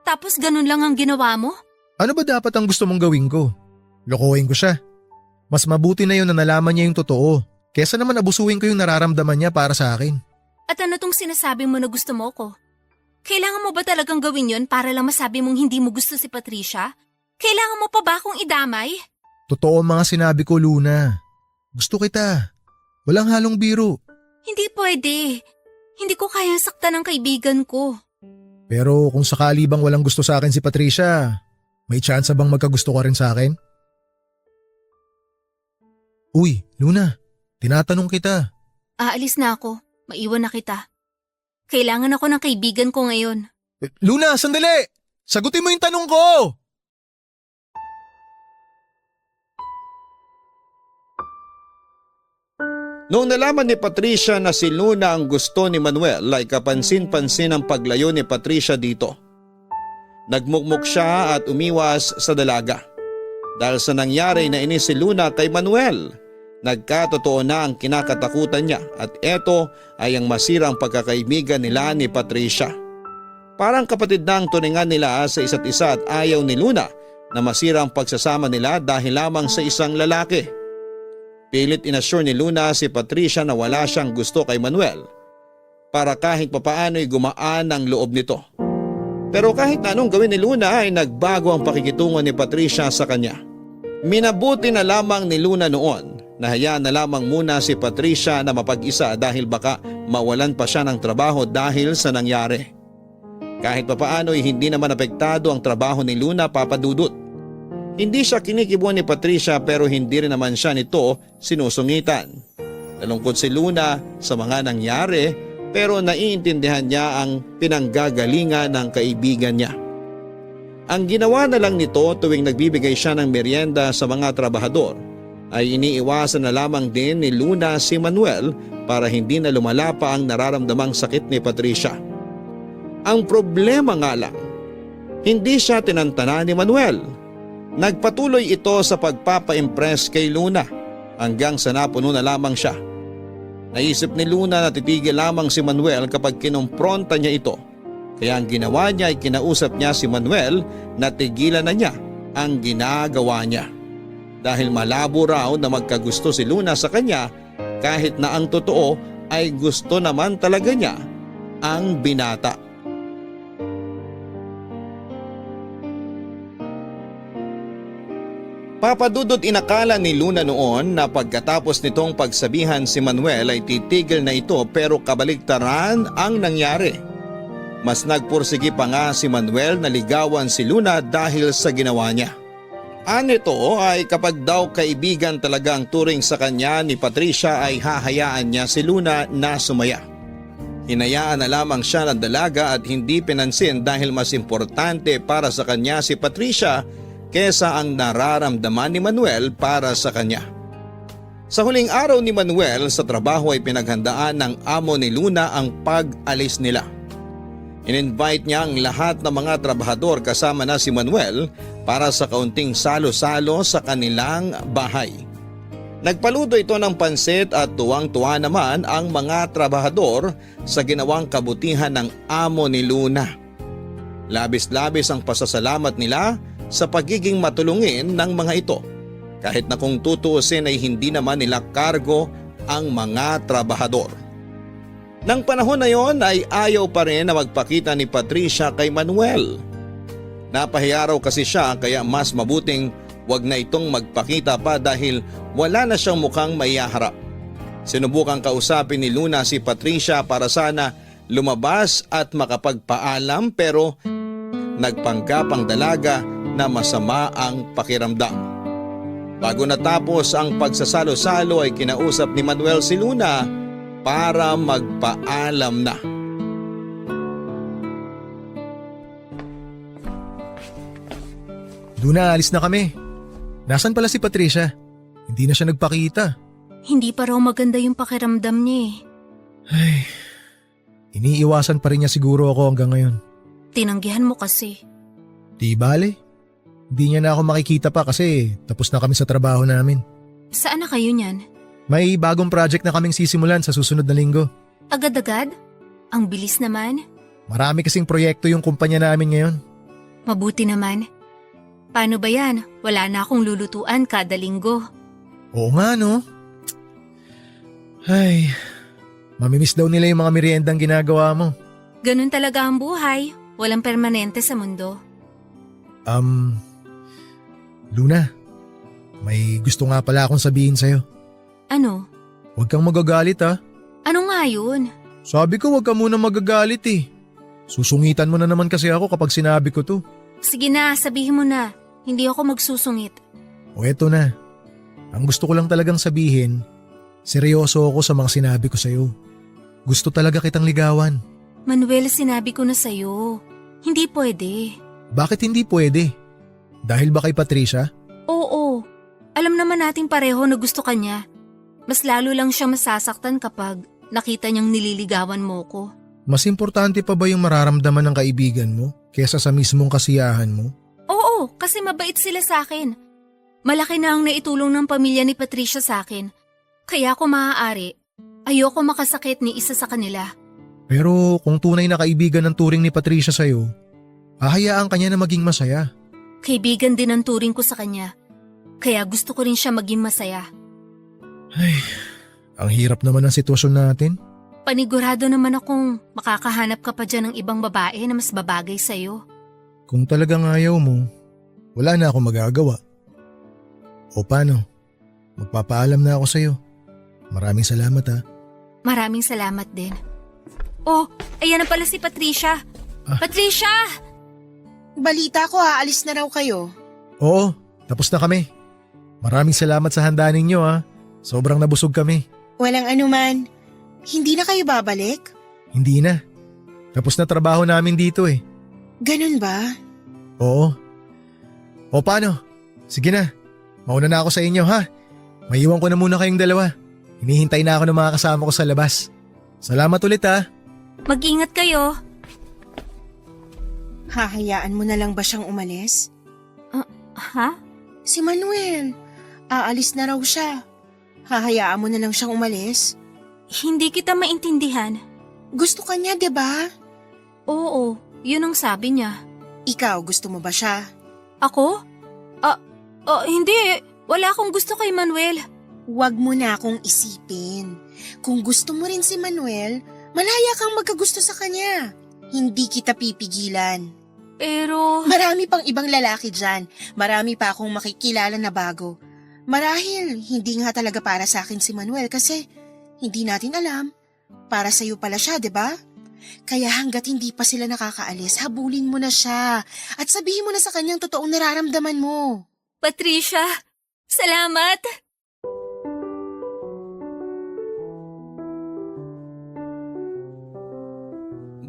Speaker 4: Tapos ganun lang ang ginawa mo?
Speaker 5: Ano ba dapat ang gusto mong gawin ko? Lokohin ko siya. Mas mabuti na yun na nalaman niya yung totoo, kesa naman abusuhin ko yung nararamdaman niya para sa akin.
Speaker 4: At ano tong sinasabi mo na gusto mo ko? Kailangan mo ba talagang gawin yon para lang masabi mong hindi mo gusto si Patricia? Kailangan mo pa ba akong idamay?
Speaker 5: Totoo ang mga sinabi ko, Luna. Gusto kita. Walang halong biro.
Speaker 4: Hindi pwede. Hindi ko kayang saktan ng kaibigan ko.
Speaker 5: Pero kung sakali bang walang gusto sa akin si Patricia, may tsansa bang magkagusto ka rin sa akin? Uy, Luna, tinatanong kita.
Speaker 4: Aalis na ako. Maiwan na kita. Kailangan ako ng kaibigan ko ngayon.
Speaker 5: Luna, sandali! Sagutin mo yung tanong ko!
Speaker 2: Noong nalaman ni Patricia na si Luna ang gusto ni Manuel ay kapansin-pansin ang paglayo ni Patricia dito. Nagmukmuk siya at umiwas sa dalaga. Dahil sa nangyari na inis si Luna kay Manuel, nagkatotoo na ang kinakatakutan niya at eto ay ang masirang pagkakaibigan nila ni Patricia. Parang kapatid na ang turingan nila sa isa't isa at ayaw ni Luna na masirang pagsasama nila dahil lamang sa isang lalaki. Pilit inassure ni Luna si Patricia na wala siyang gusto kay Manuel para kahit papaano'y gumaan ang loob nito. Pero kahit na anong gawin ni Luna ay nagbago ang pakikitungo ni Patricia sa kanya. Minabuti na lamang ni Luna noon na hayaan na lamang muna si Patricia na mapag-isa dahil baka mawalan pa siya ng trabaho dahil sa nangyari. Kahit papaano ay hindi naman apektado ang trabaho ni Luna, Papa Dudut. Hindi siya kinikibuan ni Patricia pero hindi rin naman siya nito sinusungitan. Nalungkot si Luna sa mga nangyari pero naiintindihan niya ang pinanggagalingan ng kaibigan niya. Ang ginawa na lang nito tuwing nagbibigay siya ng merienda sa mga trabahador ay iniiwasan na lamang din ni Luna si Manuel para hindi na lumala pa ang nararamdamang sakit ni Patricia. Ang problema nga lang, hindi siya tinantana ni Manuel. Nagpatuloy ito sa pagpapa-impress kay Luna hanggang sa napuno na lamang siya. Naisip ni Luna na titigil lamang si Manuel kapag kinumpronta niya ito. Kaya ang ginawa niya ay kinausap niya si Manuel na tigilan na niya ang ginagawa niya. Dahil malabo raw na magkagusto si Luna sa kanya kahit na ang totoo ay gusto naman talaga niya ang binata. Papadudot inakala ni Luna noon na pagkatapos nitong pagsabihan si Manuel ay titigil na ito pero kabaligtaran ang nangyari. Mas nagpursigi pa nga si Manuel na ligawan si Luna dahil sa ginawa niya. Anito ay kapag daw kaibigan talaga ang turing sa kanya ni Patricia ay hahayaan niya si Luna na sumaya. Hinayaan na lamang siya ng dalaga at hindi pinansin dahil mas importante para sa kanya si Patricia kesa ang nararamdaman ni Manuel para sa kanya. Sa huling araw ni Manuel sa trabaho ay pinaghandaan ng amo ni Luna ang pag-alis nila. In-invite niya ang lahat ng mga trabahador kasama na si Manuel para sa kaunting salo-salo sa kanilang bahay. Nagpaluto ito ng pansit at tuwang-tuwa naman ang mga trabahador sa ginawang kabutihan ng amo ni Luna. Labis-labis ang pasasalamat nila sa pagiging matulungin ng mga ito. Kahit na kung tutuusin ay hindi naman nila kargo ang mga trabahador. Nang panahon na yon ay ayaw pa rin na magpakita ni Patricia kay Manuel. Napahiya raw kasi siya kaya mas mabuting wag na itong magpakita pa dahil wala na siyang mukhang maiharap. Sinubukang kausapin ni Luna si Patricia para sana lumabas at makapagpaalam pero nagpanggap ang dalaga na masama ang pakiramdam. Bago natapos ang pagsasalo-salo ay kinausap ni Manuel si Luna para magpaalam na.
Speaker 5: Luna, alis na kami. Nasaan pala si Patricia? Hindi na siya nagpakita.
Speaker 4: Hindi pa raw maganda yung pakiramdam niya eh.
Speaker 5: Ay, iniiwasan pa rin niya siguro ako hanggang ngayon.
Speaker 4: Tinanggihan mo kasi.
Speaker 5: Di bale. Hindi niya na ako makikita pa kasi tapos na kami sa trabaho namin.
Speaker 4: Saan na kayo niyan?
Speaker 5: May bagong project na kaming sisimulan sa susunod na linggo.
Speaker 4: Agad-agad? Ang bilis naman.
Speaker 5: Marami kasing proyekto yung kumpanya namin ngayon.
Speaker 4: Mabuti naman. Paano ba yan? Wala na akong lulutuan kada linggo.
Speaker 5: Oo nga no. Ay, mamimiss daw nila yung mga meriendang ginagawa mo.
Speaker 4: Ganun talaga ang buhay. Walang permanente sa mundo.
Speaker 5: Luna, may gusto nga pala akong sabihin sa'yo.
Speaker 4: Ano?
Speaker 5: Huwag kang magagalit ha.
Speaker 4: Ano nga yun?
Speaker 5: Sabi ko huwag ka muna magagalit eh. Susungitan mo na naman kasi ako kapag sinabi ko to.
Speaker 4: Sige na, sabihin mo na. Hindi ako magsusungit.
Speaker 5: O eto na. Ang gusto ko lang talagang sabihin, seryoso ako sa mga sinabi ko sa'yo. Gusto talaga kitang ligawan.
Speaker 4: Manuel, sinabi ko na sa'yo. Hindi pwede.
Speaker 5: Bakit hindi pwede? Dahil ba kay Patricia?
Speaker 4: Oo. Alam naman nating pareho na gusto ka niya. Mas lalo lang siya masasaktan kapag nakita niyang nililigawan mo ko.
Speaker 5: Mas importante pa ba yung mararamdaman ng kaibigan mo kesa sa mismong kasiyahan mo?
Speaker 4: Oo, kasi mabait sila sa akin. Malaki na ang naitulong ng pamilya ni Patricia sa akin. Kaya kung maaari, ayoko makasakit ni isa sa kanila.
Speaker 5: Pero kung tunay na kaibigan ng turing ni Patricia sa'yo, hahayaan ka niya na maging masaya.
Speaker 4: Kaibigan din ang turing ko sa kanya. Kaya gusto ko rin siya maging masaya.
Speaker 5: Ay, ang hirap naman ng sitwasyon natin.
Speaker 4: Panigurado naman akong makakahanap ka pa dyan ng ibang babae na mas babagay sa'yo.
Speaker 5: Kung talagang ayaw mo, wala na ako magagawa. O paano? Magpapaalam na ako sa'yo. Maraming salamat ha.
Speaker 4: Maraming salamat din. Oh, ayan na pala si Patricia. Patricia!
Speaker 3: Balita ko aalis na raw kayo.
Speaker 5: Oo, tapos na kami. Maraming salamat sa handa ninyo ha. Sobrang nabusog kami.
Speaker 3: Walang anuman. Hindi na kayo babalik?
Speaker 5: Hindi na. Tapos na trabaho namin dito eh.
Speaker 3: Ganun ba?
Speaker 5: Oo. O paano? Sige na. Mauna na ako sa inyo ha. Maiwan ko na muna kayong dalawa. Hinihintay na ako ng mga kasama ko sa labas. Salamat ulit ha.
Speaker 4: Mag-ingat kayo.
Speaker 3: Hahayaan mo na lang ba siyang umalis?
Speaker 4: Ha?
Speaker 3: Si Manuel. Aalis na raw siya. Hahayaan mo na lang siyang umalis?
Speaker 4: Hindi kita maintindihan.
Speaker 3: Gusto ka niya, 'di ba?
Speaker 4: Oo, yun ang sabi niya.
Speaker 3: Ikaw, gusto mo ba siya?
Speaker 4: Ako? Hindi. Wala akong gusto kay Manuel.
Speaker 3: Huwag mo na akong isipin. Kung gusto mo rin si Manuel, malaya kang magkagusto sa kanya. Hindi kita pipigilan.
Speaker 4: Pero…
Speaker 3: Marami pang ibang lalaki dyan. Marami pa akong makikilala na bago. Marahil, hindi nga talaga para sa akin si Manuel kasi hindi natin alam. Para sa'yo pala siya, 'di ba? Kaya hanggat hindi pa sila nakakaalis, habulin mo na siya at sabihin mo na sa kanyang totoong nararamdaman mo.
Speaker 4: Patricia, salamat!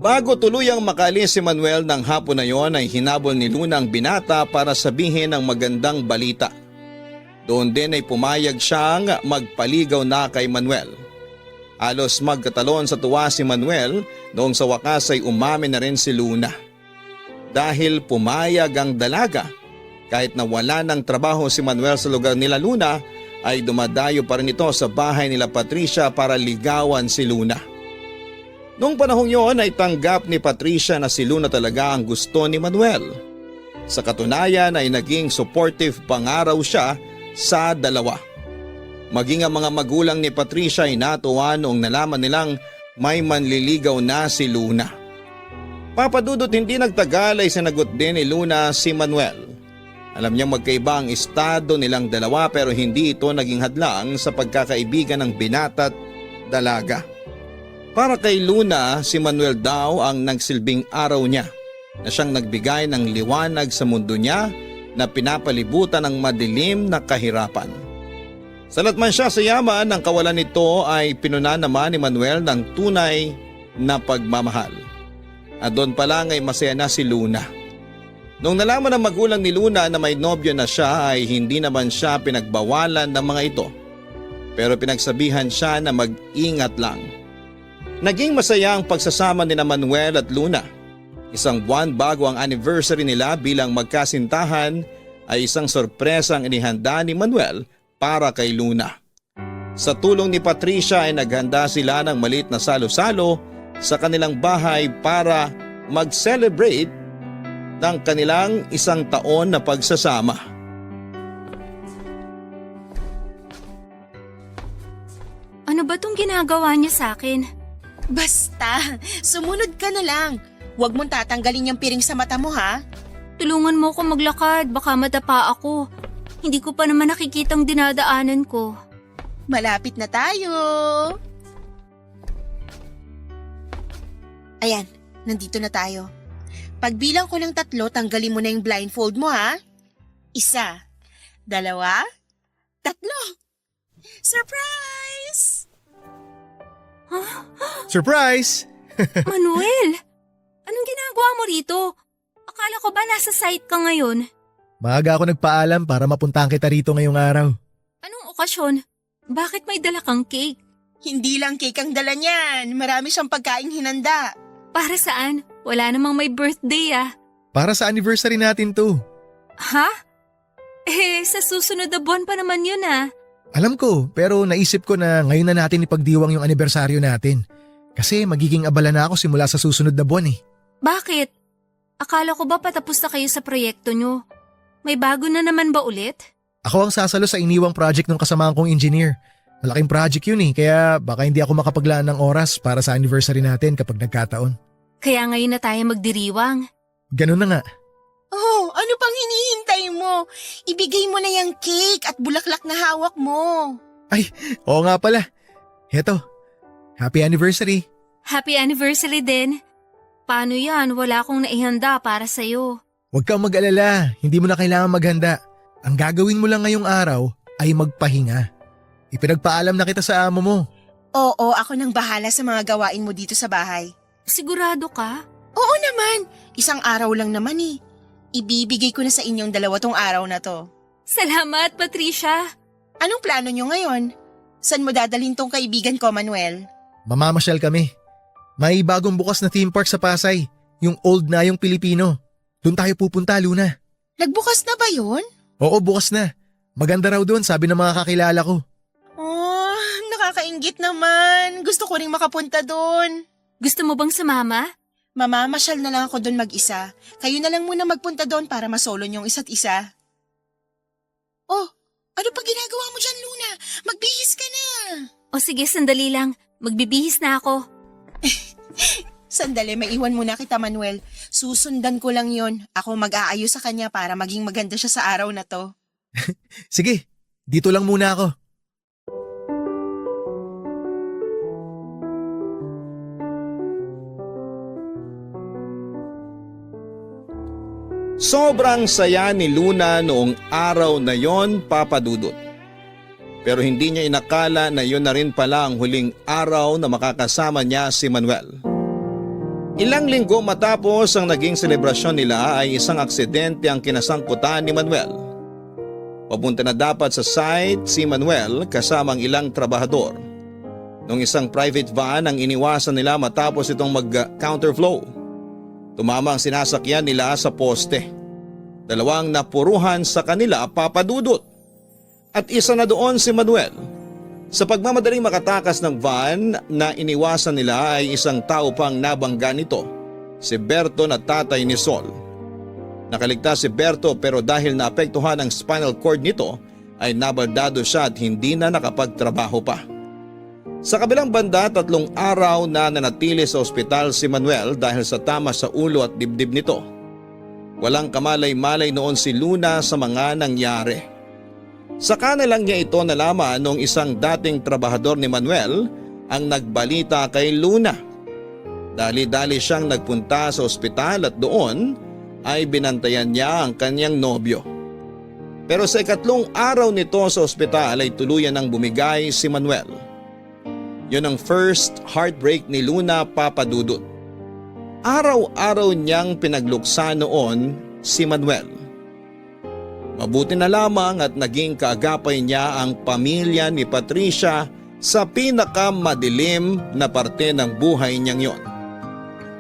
Speaker 2: Bago tuluyang makaalis si Manuel ng hapon na yon ay hinabol ni Luna ang binata para sabihin ang magandang balita. Doon din ay pumayag siyang magpaligaw na kay Manuel. Halos magkatalon sa tuwa si Manuel noong sa wakas ay umamin na rin si Luna. Dahil pumayag ang dalaga, kahit na wala ng trabaho si Manuel sa lugar nila Luna, ay dumadayo pa rin ito sa bahay nila Patricia para ligawan si Luna. Noong panahong yon ay tanggap ni Patricia na si Luna talaga ang gusto ni Manuel. Sa katunayan ay naging supportive pangaraw siya sa dalawa. Maging ang mga magulang ni Patricia ay natuwa noong nalaman nilang may manliligaw na si Luna. Papadudot hindi nagtagal ay sinagot din ni Luna si Manuel. Alam niyang magkaiba ang estado nilang dalawa pero hindi ito naging hadlang sa pagkakaibigan ng binata at dalaga. Para kay Luna, si Manuel daw ang nagsilbing araw niya na siyang nagbigay ng liwanag sa mundo niya na pinapalibutan ng madilim na kahirapan. Salat man siya sa yaman, ang kawalan nito ay pinuna naman ni Manuel ng tunay na pagmamahal. At doon pa lang ay masaya na si Luna. Nung nalaman ng magulang ni Luna na may nobyo na siya ay hindi naman siya pinagbawalan ng mga ito. Pero pinagsabihan siya na mag-ingat lang. Naging masaya ang pagsasama ni Manuel at Luna. Isang buwan bago ang anniversary nila bilang magkasintahan ay isang sorpresang inihanda ni Manuel para kay Luna. Sa tulong ni Patricia ay naghanda sila ng maliit na salo-salo sa kanilang bahay para mag-celebrate ng kanilang 1 taon na pagsasama.
Speaker 4: Ano ba tong ginagawa niya sa akin?
Speaker 3: Basta, sumunod ka na lang. Huwag mong tatanggalin yung piring sa mata mo ha.
Speaker 4: Tulungan mo ko maglakad, baka madapa ako. Hindi ko pa naman nakikitang dinadaanan ko.
Speaker 3: Malapit na tayo. Ayan, nandito na tayo. Pagbilang ko ng 3, tanggalin mo na yung blindfold mo ha. 1, 2, 3. Surprise!
Speaker 5: Surprise!
Speaker 4: Manuel! Anong ginagawa mo rito? Akala ko ba nasa site ka ngayon?
Speaker 5: Maaga ako nagpaalam para mapuntahan kita rito ngayong araw.
Speaker 4: Anong okasyon? Bakit may dala kang cake?
Speaker 3: Hindi lang cake ang dala niyan. Marami siyang pagkaing hinanda.
Speaker 4: Para saan? Wala namang may birthday ah.
Speaker 5: Para sa anniversary natin to.
Speaker 4: Ha? Sa susunod na buwan pa naman yun ah.
Speaker 5: Alam ko, pero naisip ko na ngayon na natin ipagdiwang yung anibersaryo natin. Kasi magiging abala na ako simula sa susunod na buwan eh.
Speaker 4: Bakit? Akala ko ba patapos na kayo sa proyekto nyo? May bago na naman ba ulit?
Speaker 5: Ako ang sasalo sa iniwang project ng kasamahan kong engineer. Malaking project yun eh, kaya baka hindi ako makapaglaan ng oras para sa anniversary natin kapag nagkataon.
Speaker 4: Kaya ngayon na tayo magdiriwang.
Speaker 5: Ganun na nga.
Speaker 3: Oh, ano pang hinihintay mo? Ibigay mo na yung cake at bulaklak na hawak mo.
Speaker 5: Ay, oo nga pala. Heto, happy anniversary.
Speaker 4: Happy anniversary din. Paano yan? Wala akong naihanda para sa'yo.
Speaker 5: Huwag kang mag-alala, hindi mo na kailangan maghanda. Ang gagawin mo lang ngayong araw ay magpahinga. Ipinagpaalam na kita sa amo mo.
Speaker 3: Oo, ako nang bahala sa mga gawain mo dito sa bahay.
Speaker 4: Sigurado ka?
Speaker 3: Oo naman, 1 araw lang naman eh. Ibibigay ko na sa inyong 2 tong araw na to.
Speaker 4: Salamat, Patricia.
Speaker 3: Anong plano nyo ngayon? Saan mo dadalhin tong kaibigan ko, Manuel?
Speaker 5: Mamamasyal kami. May bagong bukas na theme park sa Pasay, yung old na yung Pilipino. Doon tayo pupunta, Luna.
Speaker 3: Nagbukas na ba yun?
Speaker 5: Oo, bukas na. Maganda raw doon, sabi ng mga kakilala ko.
Speaker 3: Oh, nakakainggit naman. Gusto ko ring makapunta doon.
Speaker 4: Gusto mo bang sumama?
Speaker 3: Mamamasyal na lang ako doon mag-isa. Kayo na lang muna magpunta doon para masolo niyong isa't isa. Oh, ano pa ginagawa mo dyan, Luna? Magbihis ka na.
Speaker 4: O sige, sandali lang. Magbibihis na ako.
Speaker 3: Sandali, maiwan muna kita, Manuel. Susundan ko lang yon. Ako mag-aayos sa kanya para maging maganda siya sa araw na to.
Speaker 5: Sige, dito lang muna ako.
Speaker 2: Sobrang saya ni Luna noong araw na yon, Papa Dudut. Pero hindi niya inakala na yun na rin pala ang huling araw na makakasama niya si Manuel. Ilang linggo matapos ang naging selebrasyon nila ay isang aksidente ang kinasangkutan ni Manuel. Papunta na dapat sa site si Manuel kasama ang ilang trabahador. Nung isang private van ang iniwasan nila matapos itong mag-counterflow. Tumama ang sinasakyan nila sa poste. 2 napuruhan sa kanila, Papa Dudut. At isa na doon si Manuel. Sa pagmamadaling makatakas ng van na iniwasan nila ay isang tao pang nabangga nito, si Berto na tatay ni Sol. Nakaligtas si Berto pero dahil naapektuhan ang spinal cord nito ay nabaldado siya at hindi na nakapagtrabaho pa. Sa kabilang banda, 3 araw na nanatili sa ospital si Manuel dahil sa tama sa ulo at dibdib nito. Walang kamalay-malay noon si Luna sa mga nangyari. Saka na lang niya ito nalaman nung isang dating trabahador ni Manuel ang nagbalita kay Luna. Dali-dali siyang nagpunta sa ospital at doon ay binantayan niya ang kanyang nobyo. Pero sa 2 araw nito sa ospital ay tuluyan ng bumigay si Manuel. Yun ang first heartbreak ni Luna, Papa Dudut. Araw-araw niyang pinagluksa noon si Manuel. Mabuti na lamang at naging kaagapay niya ang pamilya ni Patricia sa pinakamadilim na parte ng buhay niyang yon.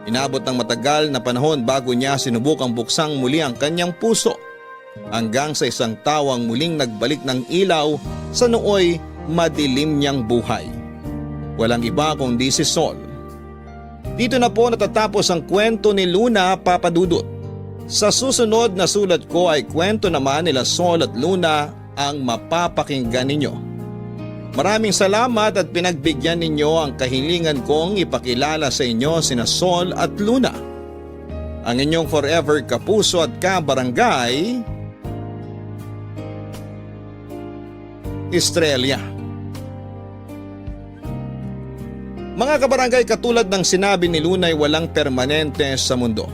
Speaker 2: Inabot ng matagal na panahon bago niya sinubukang buksang muli ang kanyang puso hanggang sa isang tawang muling nagbalik ng ilaw sa nooy madilim niyang buhay. Walang iba kundi si Sol. Dito na po natatapos ang kwento ni Luna, Papa Dudut. Sa susunod na sulat ko ay kwento naman nila Sol at Luna ang mapapakinggan ninyo. Maraming salamat at pinagbigyan ninyo ang kahilingan kong ipakilala sa inyo sina Sol at Luna. Ang inyong forever kapuso at kabarangay, Estrella. Mga kabarangay, katulad ng sinabi ni Luna ay walang permanente sa mundo.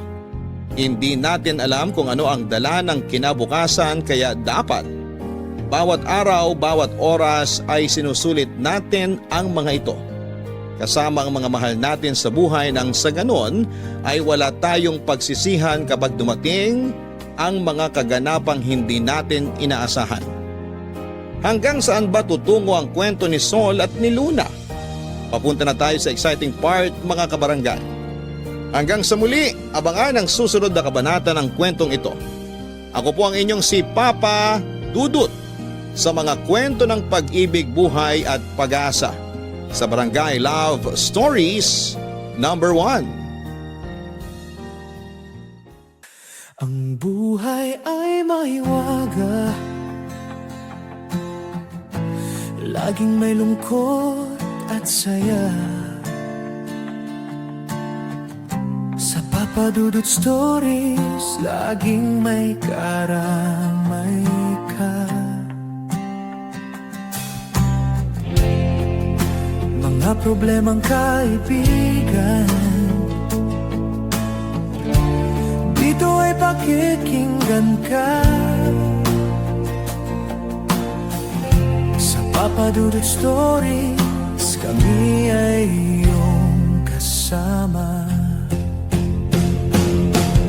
Speaker 2: Hindi natin alam kung ano ang dala ng kinabukasan kaya dapat bawat araw, bawat oras ay sinusulit natin ang mga ito. Kasama ang mga mahal natin sa buhay nang sa ganon ay wala tayong pagsisihan kapag dumating ang mga kaganapang hindi natin inaasahan. Hanggang saan ba tutungo ang kwento ni Sol at ni Luna? Papunta na tayo sa exciting part, mga kabarangay. Hanggang sa muli, abangan ang susunod na kabanata ng kwentong ito. Ako po ang inyong si Papa Dudut sa mga kwento ng pag-ibig, buhay at pag-asa sa Barangay Love Stories #1.
Speaker 1: Ang buhay ay mahiwaga, laging may lungkot at saya. Sa Papa Dudut Stories, laging may karamay ka. Mga problemang kaibigan, dito ay pakikinggan ka. Sa Papa Dudut Stories, kami ay iyong kasama.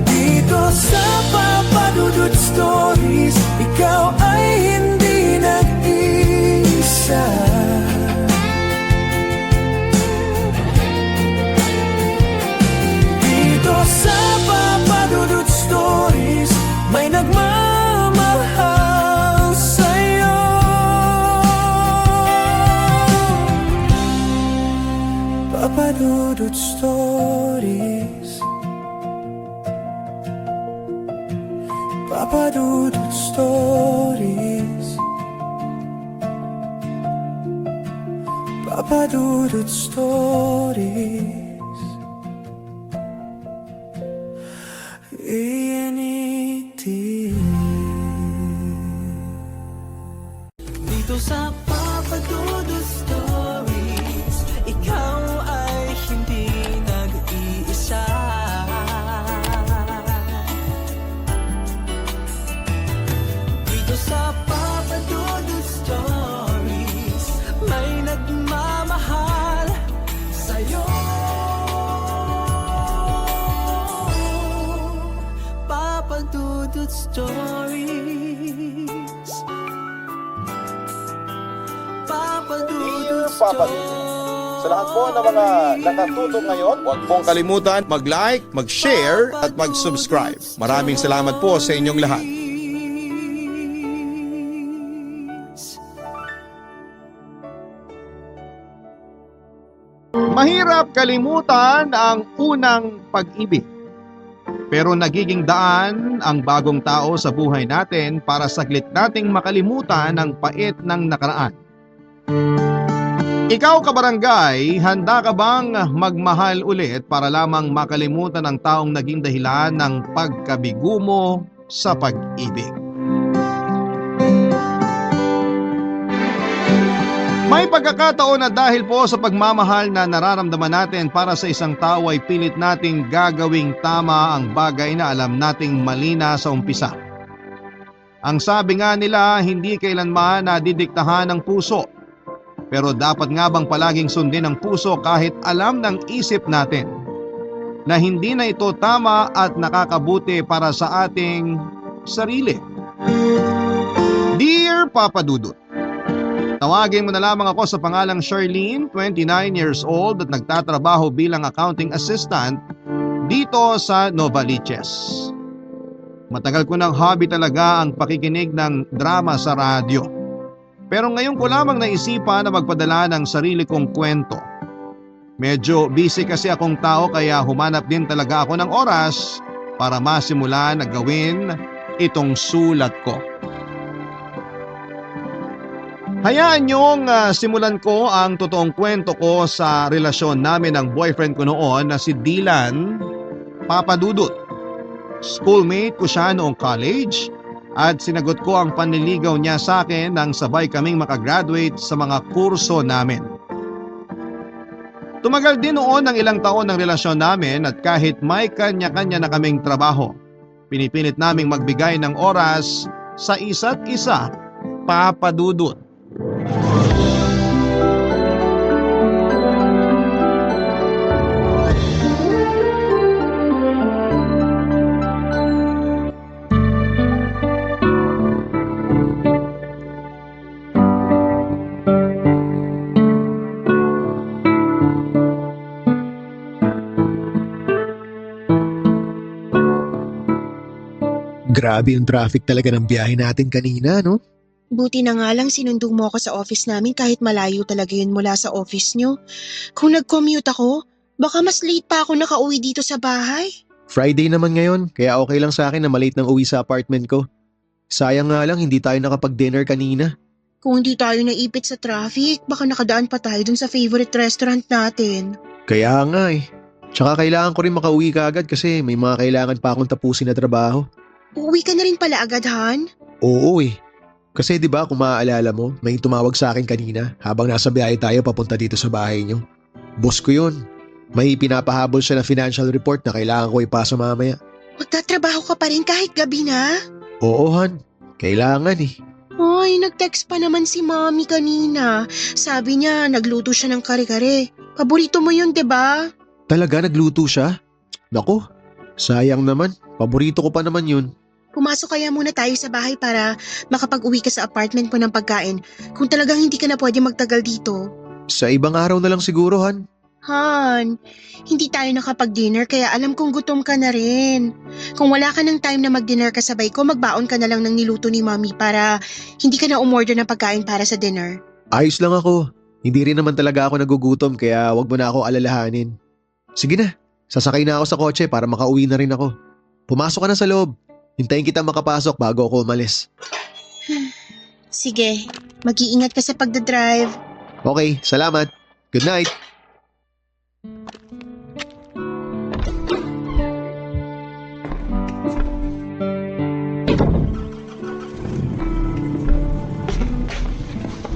Speaker 1: Dito sa Papa Dudut Stories, ikaw ay hindi nag-iisa. Dito sa Papa Dudut Stories, may nagmamahal sa'yo. Papa Dudut Stories, Papa Dudut Stories, Papa Dudut Stories. Dito sa Papa Dudut Stories, ikaw ay hindi nag-iisa. Dito sa Papa Dudut Stories, may nagmamahal sa'yo. Papa Dudut Stories, Papa Dudut
Speaker 2: Papa Dudut. Sa lahat po ng mga nakatutok ngayon, huwag pong kalimutan mag-like, mag-share at mag-subscribe. Maraming salamat po sa inyong lahat. Mahirap kalimutan ang unang pag-ibig. Pero nagiging daan ang bagong tao sa buhay natin para saglit nating makalimutan ang pait ng nakaraan. Ikaw, kabarangay, handa ka bang magmahal ulit para lamang makalimutan ang taong naging dahilan ng pagkabigo mo sa pag-ibig? May pagkakataon na dahil po sa pagmamahal na nararamdaman natin para sa isang tao ay pilit nating gagawing tama ang bagay na alam nating mali na sa umpisa. Ang sabi nga nila, hindi kailanman nadidiktahan ng puso. Pero dapat nga bang palaging sundin ang puso kahit alam ng isip natin na hindi na ito tama at nakakabuti para sa ating sarili? Dear Papa Dudut, tawagin mo na lamang ako sa pangalang Charlene, 29 years old at nagtatrabaho bilang accounting assistant dito sa Novaliches. Matagal ko ng hobby talaga ang pakikinig ng drama sa radyo. Pero ngayon ko lamang naisipan na magpadala ng sarili kong kwento. Medyo busy kasi akong tao kaya humanap din talaga ako ng oras para masimulan na gawin itong sulat ko. Hayaan niyong simulan ko ang totoong kwento ko sa relasyon namin ng boyfriend ko noon na si Dylan Papadudut. Schoolmate ko siya noong college at sinagot ko ang panliligaw niya sa akin nang sabay kaming makagraduate sa mga kurso namin. Tumagal din noon ng ilang taon ng relasyon namin at kahit may kanya-kanya na kaming trabaho, pinipilit naming magbigay ng oras sa isa't isa, Papadudut.
Speaker 5: Grabe yung traffic talaga ng biyahe natin kanina, no?
Speaker 3: Buti na nga lang sinundong mo ako sa office namin kahit malayo talaga yun mula sa office nyo. Kung nag-commute ako, baka mas late pa ako nakauwi dito sa bahay.
Speaker 5: Friday naman ngayon, kaya okay lang sa akin na malate nang uwi sa apartment ko. Sayang nga lang hindi tayo nakapag-dinner kanina.
Speaker 3: Kung hindi tayo naipit sa traffic, baka nakadaan pa tayo dun sa favorite restaurant natin.
Speaker 5: Kaya nga eh. Tsaka kailangan ko rin makauwi kaagad kasi may mga kailangan pa akong tapusin na trabaho.
Speaker 3: Uuwi ka na rin pala agad, Han?
Speaker 5: Oo eh. Kasi 'di ba kung maaalala mo, may tumawag sa akin kanina habang nasa biyahe tayo papunta dito sa bahay niyo. Boss ko 'yun. May pinapahabol siya na financial report na kailangan ko ipasa mamaya.
Speaker 3: Magtatrabaho ka pa rin kahit gabi na?
Speaker 5: Oo, Han. Kailangan eh.
Speaker 3: Ay, nag-text pa naman si Mommy kanina. Sabi niya, nagluto siya ng kare-kare. Paborito mo yun, 'di ba?
Speaker 5: Talaga nagluto siya? Naku, sayang naman. Paborito ko pa naman 'yun.
Speaker 3: Pumasok kaya muna tayo sa bahay para makapag-uwi ka sa apartment mo ng pagkain kung talagang hindi ka na pwede magtagal dito.
Speaker 5: Sa ibang araw na lang siguro, Han.
Speaker 3: Han, hindi tayo nakapag-dinner kaya alam kong gutom ka na rin. Kung wala ka ng time na mag-dinner kasabay ko, magbaon ka na lang ng niluto ni Mommy para hindi ka na umorder ng pagkain para sa dinner.
Speaker 5: Ayos lang ako. Hindi rin naman talaga ako nagugutom kaya wag mo na ako alalahanin. Sige na, sasakay na ako sa kotse para makauwi na rin ako. Pumasok ka na sa loob. Hintayin kita makapasok bago ako umalis.
Speaker 3: Sige, mag-iingat ka sa pagdadrive.
Speaker 5: Okay, salamat. Good night.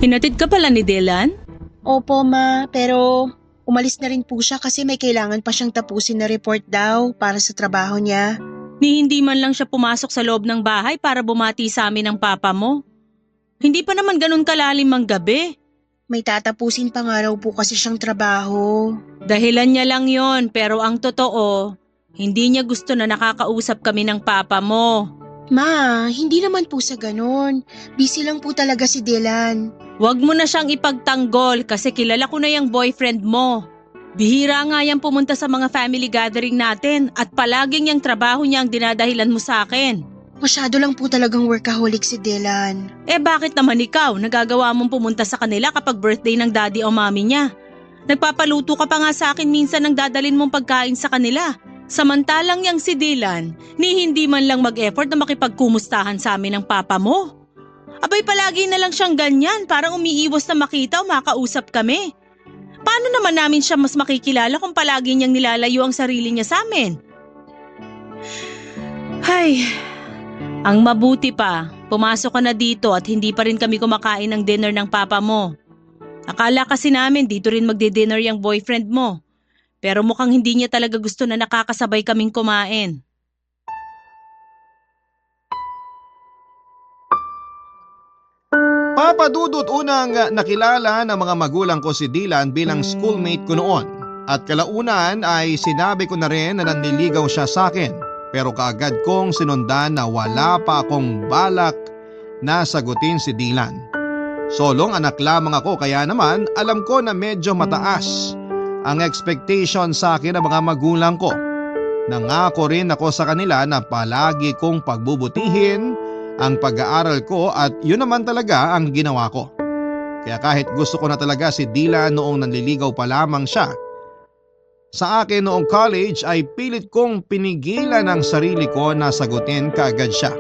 Speaker 6: Hinatid ka pala ni Dylan?
Speaker 3: Opo, Ma, pero umalis na rin po siya kasi may kailangan pa siyang tapusin na report daw para sa trabaho niya.
Speaker 6: Ni hindi man lang siya pumasok sa loob ng bahay para bumati sa amin ng papa mo. Hindi pa naman ganun kalalim ang gabi.
Speaker 3: May tatapusin pa nga raw po kasi siyang trabaho.
Speaker 6: Dahilan niya lang yon, pero ang totoo, hindi niya gusto na nakakausap kami ng papa mo.
Speaker 3: Ma, hindi naman po sa ganun. Busy lang po talaga si Dylan.
Speaker 6: Huwag mo na siyang ipagtanggol kasi kilala ko na yung boyfriend mo. Bihira nga yan pumunta sa mga family gathering natin at palaging yung trabaho niya ang dinadahilan mo sa akin.
Speaker 3: Masyado lang po talagang workaholic si Dylan.
Speaker 6: Eh bakit naman ikaw nagagawa mong pumunta sa kanila kapag birthday ng daddy o mommy niya? Nagpapaluto ka pa nga sa akin minsan ng dadalin mong pagkain sa kanila. Samantalang yang si Dylan, ni hindi man lang mag-effort na makipagkumustahan sa amin ng papa mo. Abay palagi na lang siyang ganyan, parang umiiwas na makita o makausap kami. Paano naman namin siya mas makikilala kung palagi niyang nilalayo ang sarili niya sa amin? Hay, ang mabuti pa, pumasok ka na dito at hindi pa rin kami kumakain ng dinner ng papa mo. Akala kasi namin dito rin magdi-dinner yung boyfriend mo. Pero mukhang hindi niya talaga gusto na nakakasabay kaming kumain.
Speaker 2: Papadudot unang nakilala ng mga magulang ko si Dylan bilang schoolmate ko noon. At kalaunan ay sinabi ko na rin na nanliligaw siya sa akin. Pero kaagad kong sinundan na wala pa akong balak na sagutin si Dylan. Solong anak lamang ako kaya naman alam ko na medyo mataas ang expectation sa akin ng mga magulang ko. Nangako rin ako sa kanila na palagi kong pagbubutihin ang pag-aaral ko at yun naman talaga ang ginawa ko. Kaya kahit gusto ko na talaga si Dylan noong nanliligaw pa lamang siya sa akin noong college ay pilit kong pinigilan ang sarili ko na sagutin kaagad siya.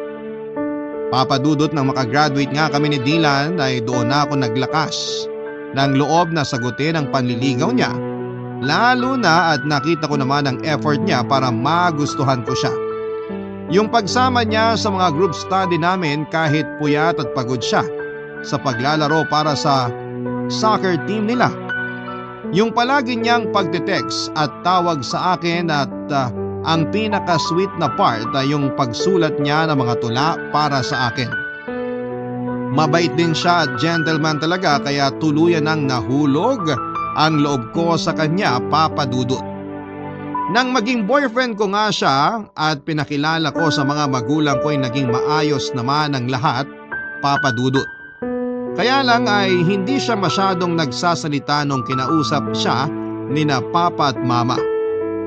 Speaker 2: Papadudot nang makagraduate nga kami ni Dylan ay doon na ako naglakas ng loob na sagutin ang panliligaw niya. Lalo na at nakita ko naman ang effort niya para magustuhan ko siya. Yung pagsama niya sa mga group study namin kahit puyat at pagod siya sa paglalaro para sa soccer team nila. Yung palagi niyang pagte-text at tawag sa akin at ang pinaka-sweet na part ay yung pagsulat niya ng mga tula para sa akin. Mabait din siya at gentleman talaga kaya tuluyan nang nahulog ang loob ko sa kanya, Papa Dudut. Nang maging boyfriend ko nga siya at pinakilala ko sa mga magulang ko ay naging maayos naman ang lahat, Papa Dudut. Kaya lang ay hindi siya masyadong nagsasalita nung kinausap siya ni na Papa at Mama.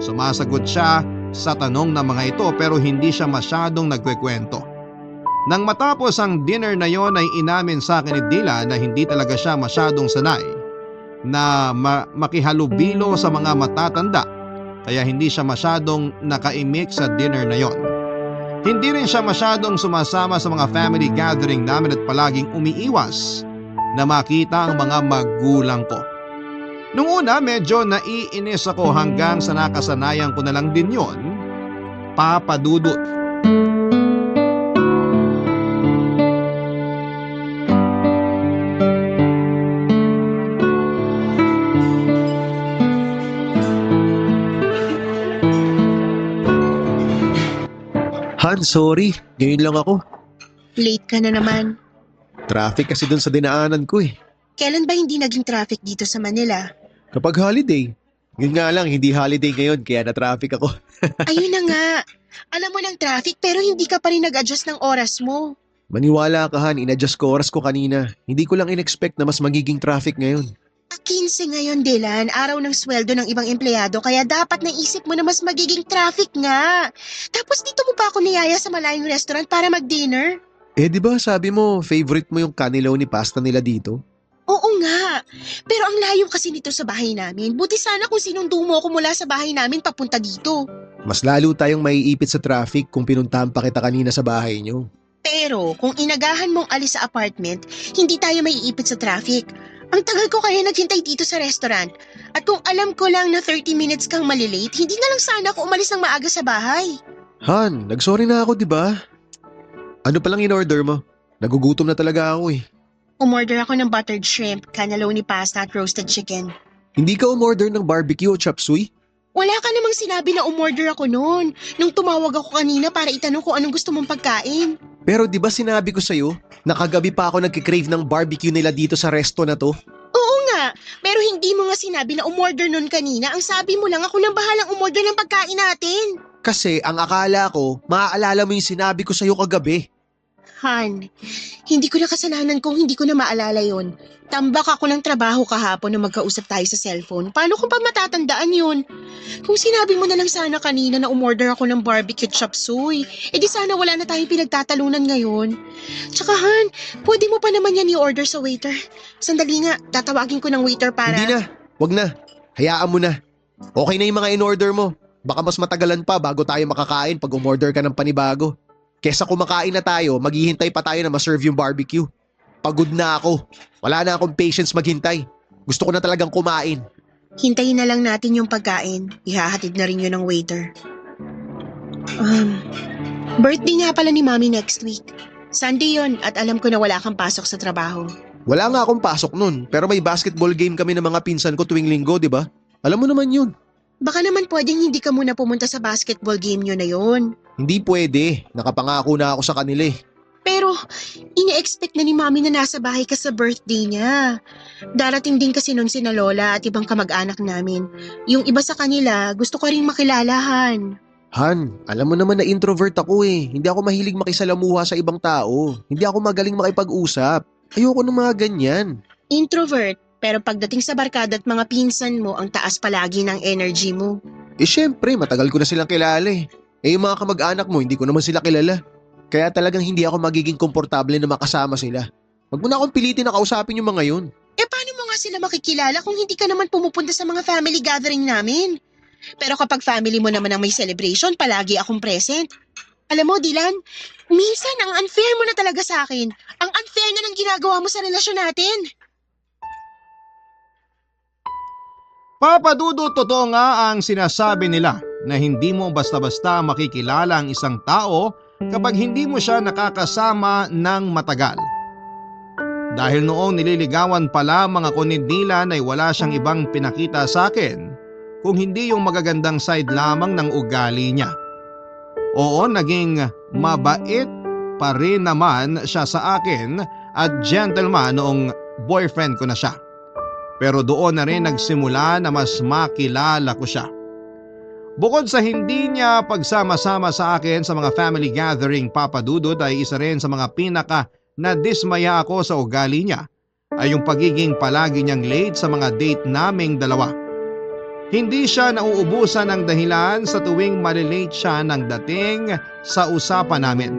Speaker 2: Sumasagot siya sa tanong ng mga ito pero hindi siya masyadong nagkwekwento. Nang matapos ang dinner na yon ay inamin sa akin ni Dylan na hindi talaga siya masyadong sanay na makihalubilo sa mga matatanda kaya hindi siya masyadong nakaimik sa dinner na yon. Hindi rin siya masyadong sumasama sa mga family gathering namin at palaging umiiwas na makita ang mga magulang ko. Nung una medyo naiinis ako hanggang sa nakasanayan ko na lang din yon, Papa Dudut.
Speaker 7: Han, sorry. Ngayon lang ako.
Speaker 3: Late ka na naman.
Speaker 7: Traffic kasi dun sa dinaanan ko eh.
Speaker 3: Kailan ba hindi naging traffic dito sa Manila?
Speaker 7: Kapag holiday. Yun nga lang, hindi holiday ngayon kaya na-traffic ako.
Speaker 3: Ayun na nga. Alam mo ng traffic pero hindi ka pa rin nag-adjust ng oras mo.
Speaker 7: Maniwala ka Han, in-adjust ko oras ko kanina. Hindi ko lang in-expect na mas magiging traffic ngayon.
Speaker 3: 15 ngayon, Dylan, araw ng sweldo ng ibang empleyado kaya dapat naisip mo na mas magiging traffic nga. Tapos dito mo pa ako niyaya sa malayong restaurant para mag-dinner?
Speaker 7: Eh di ba sabi mo, favorite mo yung kanilaw ni pasta nila dito?
Speaker 3: Oo nga. Pero ang layo kasi nito sa bahay namin. Buti sana kung sinundo mo ako mula sa bahay namin papunta dito.
Speaker 7: Mas lalo tayong maiipit sa traffic kung pinuntahan pa kita kanina sa bahay nyo.
Speaker 3: Pero kung inagahan mong alis sa apartment, hindi tayo maiipit sa traffic. Ang tagal ko kaya naghintay dito sa restaurant. At kung alam ko lang na 30 minutes kang malilate, hindi na lang sana ako umalis ng maaga sa bahay.
Speaker 7: Han, nagsorry na ako di ba? Ano palang in-order mo? Nagugutom na talaga ako eh.
Speaker 3: Umorder ako ng buttered shrimp, cannelloni pasta at roasted chicken.
Speaker 7: Hindi ka umorder ng barbecue o chop suey?
Speaker 3: Wala ka namang sinabi na umorder ako noon. Nung tumawag ako kanina para itanong kung anong gusto mong pagkain.
Speaker 7: Pero di ba sinabi ko sa'yo, nakagabi pa ako nagkikrave ng barbecue nila dito sa resto na to?
Speaker 3: Oo nga, pero hindi mo nga sinabi na umorder noon kanina. Ang sabi mo lang ako nang bahalang umorder ng pagkain natin.
Speaker 7: Kasi ang akala ko, maaalala mo yung sinabi ko sa'yo kagabi.
Speaker 3: Han, hindi ko na kasalanan kung hindi ko na maalala yon. Tambak ako ng trabaho kahapon na magkausap tayo sa cellphone. Paano ko pa matatandaan yun? Kung sinabi mo na lang sana kanina na umorder ako ng barbecue chop suey, edi sana wala na tayong pinagtatalunan ngayon. Tsaka Han, pwede mo pa naman yan i-order sa waiter. Sandali nga, tatawagin ko ng waiter para…
Speaker 7: Hindi na, wag na. Hayaan mo na. Okay na yung mga in-order mo. Baka mas matagalan pa bago tayo makakain pag umorder ka ng panibago. Kesa kumakain na tayo, maghihintay pa tayo na ma-serve yung barbecue. Pagod na ako. Wala na akong patience maghintay. Gusto ko na talagang kumain.
Speaker 3: Hintayin na lang natin yung pagkain. Ihahatid na rin yun ng waiter. Birthday nga pala ni Mami next week. Sunday yun at alam ko na wala kang pasok sa trabaho.
Speaker 7: Wala nga akong pasok nun, pero may basketball game kami ng mga pinsan ko tuwing linggo, di ba? Alam mo naman yun.
Speaker 3: Baka naman pwedeng hindi ka muna pumunta sa basketball game nyo na yun.
Speaker 7: Hindi pwede. Nakapangako na ako sa kanila eh.
Speaker 3: Pero, ine-expect na ni Mami na nasa bahay ka sa birthday niya. Darating din kasi nun sina Lola at ibang kamag-anak namin. Yung iba sa kanila, gusto ko rin makilalahan.
Speaker 7: Han, alam mo naman na introvert ako eh. Hindi ako mahilig makisalamuha sa ibang tao. Hindi ako magaling makipag-usap. Ayoko ng mga ganyan.
Speaker 3: Introvert, pero pagdating sa barkada at mga pinsan mo, ang taas palagi ng energy mo.
Speaker 7: Syempre, matagal ko na silang kilala eh. Yung mga kamag-anak mo, hindi ko naman sila kilala. Kaya talagang hindi ako magiging komportable na makasama sila. Huwag mo na akong pilitin na kausapin yung mga yun.
Speaker 3: Paano mo nga sila makikilala kung hindi ka naman pumupunta sa mga family gathering namin? Pero kapag family mo naman ang may celebration, palagi akong present. Alam mo, Dylan, minsan ang unfair mo na talaga sa akin. Ang unfair na ng ginagawa mo sa relasyon natin.
Speaker 2: Papa Dudut, totoo nga ang sinasabi nila na hindi mo basta-basta makikilala ang isang tao kapag hindi mo siya nakakasama ng matagal. Dahil noong nililigawan pa lamang ako ni Dylan ay wala siyang ibang pinakita sa akin kung hindi yung magagandang side lamang ng ugali niya. Oo, naging mabait pa rin naman siya sa akin at gentleman noong boyfriend ko na siya. Pero doon na rin nagsimula na mas makilala ko siya. Bukod sa hindi niya pagsama-sama sa akin sa mga family gathering, Papa Dudut, ay isa rin sa mga pinaka na dismaya ako sa ugali niya ay yung pagiging palagi niyang late sa mga date naming dalawa. Hindi siya nauubusan ng dahilan sa tuwing malilate siya ng dating sa usapan namin.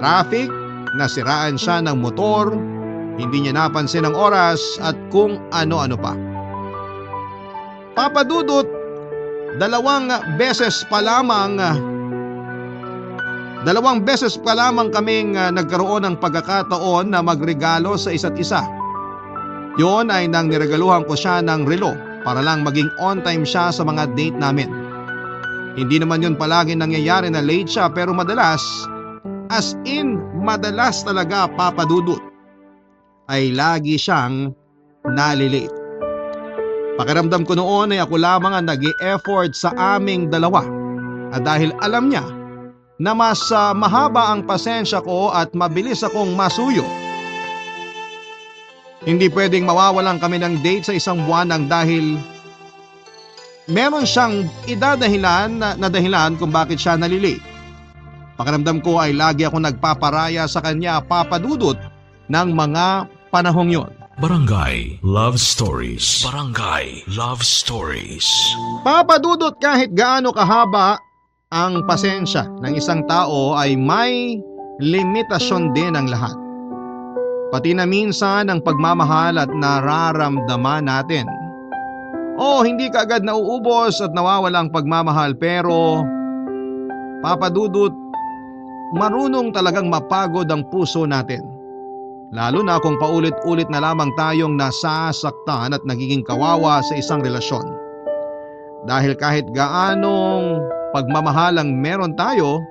Speaker 2: Traffic, nasiraan siya ng motor, hindi niya napansin ang oras at kung ano-ano pa. Papa Dudut, dalawang beses pa lamang kaming nagkaroon ng pagkakataon na magregalo sa isa't isa. Yon ay nang niregaluhan ko siya ng relo para lang maging on time siya sa mga date namin. Hindi naman yun palagi nangyayari na late siya pero madalas, as in madalas talaga, Papa Dudut, ay lagi siyang nalilate. Pakiramdam ko noon ay ako lamang ang nag-e-effort sa aming dalawa at dahil alam niya na mas mahaba ang pasensya ko at mabilis akong masuyo. Hindi pwedeng mawawalan kami ng date sa isang buwan nang dahil meron siyang idadahilan na dahilan kung bakit siya nalilate. Pakiramdam ko ay lagi ako nagpaparaya sa kanya, Papa Dudut, ng mga panahong yon.
Speaker 1: Barangay Love Stories. Barangay Love Stories.
Speaker 2: Papa Dudut, kahit gaano kahaba ang pasensya ng isang tao ay may limitasyon din ang lahat. Pati na minsan ang pagmamahal at nararamdaman natin. Hindi ka agad nauubos at nawawala ang pagmamahal pero Papa Dudut, marunong talagang mapagod ang puso natin. Lalo na kung paulit-ulit na lamang tayong nasasaktan at nagiging kawawa sa isang relasyon. Dahil kahit gaanong pagmamahal ang meron tayo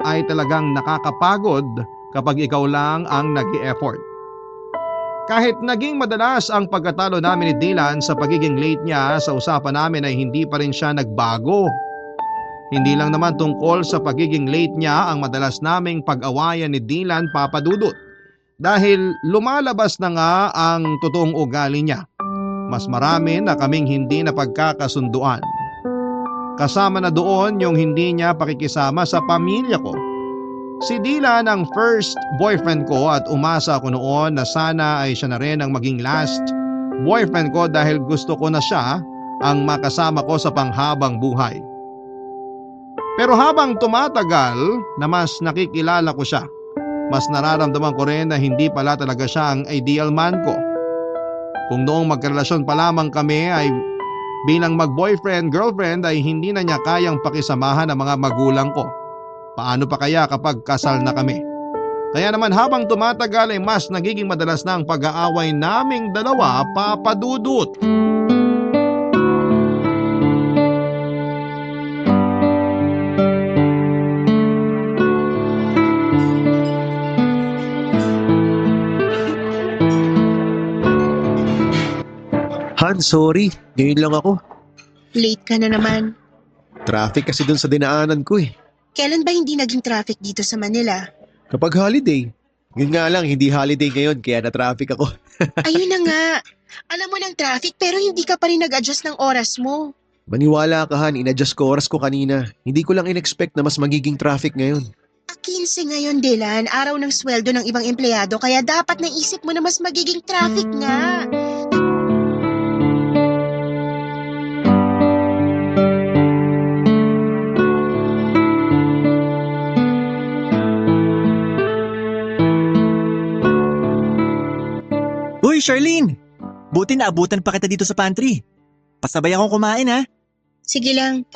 Speaker 2: ay talagang nakakapagod kapag ikaw lang ang nag-i-effort. Kahit naging madalas ang pagkatalo namin ni Dylan sa pagiging late niya sa usapan namin ay hindi pa rin siya nagbago. Hindi lang naman tungkol sa pagiging late niya ang madalas naming pag-awayan ni Dylan, Papa Dudut. Dahil lumalabas na nga ang totoong ugali niya. Mas marami na kaming hindi na pagkakasunduan. Kasama na doon yung hindi niya pakikisama sa pamilya ko. Si Dylan ang first boyfriend ko at umasa ako noon na sana ay siya na rin ang maging last boyfriend ko dahil gusto ko na siya ang makasama ko sa panghabang buhay. Pero habang tumatagal na mas nakikilala ko siya, mas nararamdaman ko rin na hindi pala talaga siya ang ideal man ko. Kung noong magkarelasyon pa lamang kami ay bilang mag-boyfriend-girlfriend ay hindi na niya kayang pakisamahan ang mga magulang ko. Paano pa kaya kapag kasal na kami? Kaya naman habang tumatagal ay mas nagiging madalas na ang pag-aaway naming dalawa, Papa Dudut.
Speaker 7: Han, sorry. Ngayon lang ako.
Speaker 3: Late ka na naman.
Speaker 7: Traffic kasi dun sa dinaanan ko eh.
Speaker 3: Kailan ba hindi naging traffic dito sa Manila?
Speaker 7: Kapag holiday. Yun nga lang, hindi holiday ngayon kaya na-traffic ako.
Speaker 3: Ayun na nga. Alam mo ng traffic pero hindi ka pa rin nag-adjust ng oras mo.
Speaker 7: Maniwala ka Han, in-adjust ko oras ko kanina. Hindi ko lang in-expect na mas magiging traffic ngayon.
Speaker 3: 15 ngayon, Dylan. Araw ng sweldo ng ibang empleyado kaya dapat naisip mo na mas magiging traffic nga.
Speaker 8: Charlene! Buti na abutan pa kita dito sa pantry. Pasabay akong kumain ha.
Speaker 3: Sige lang.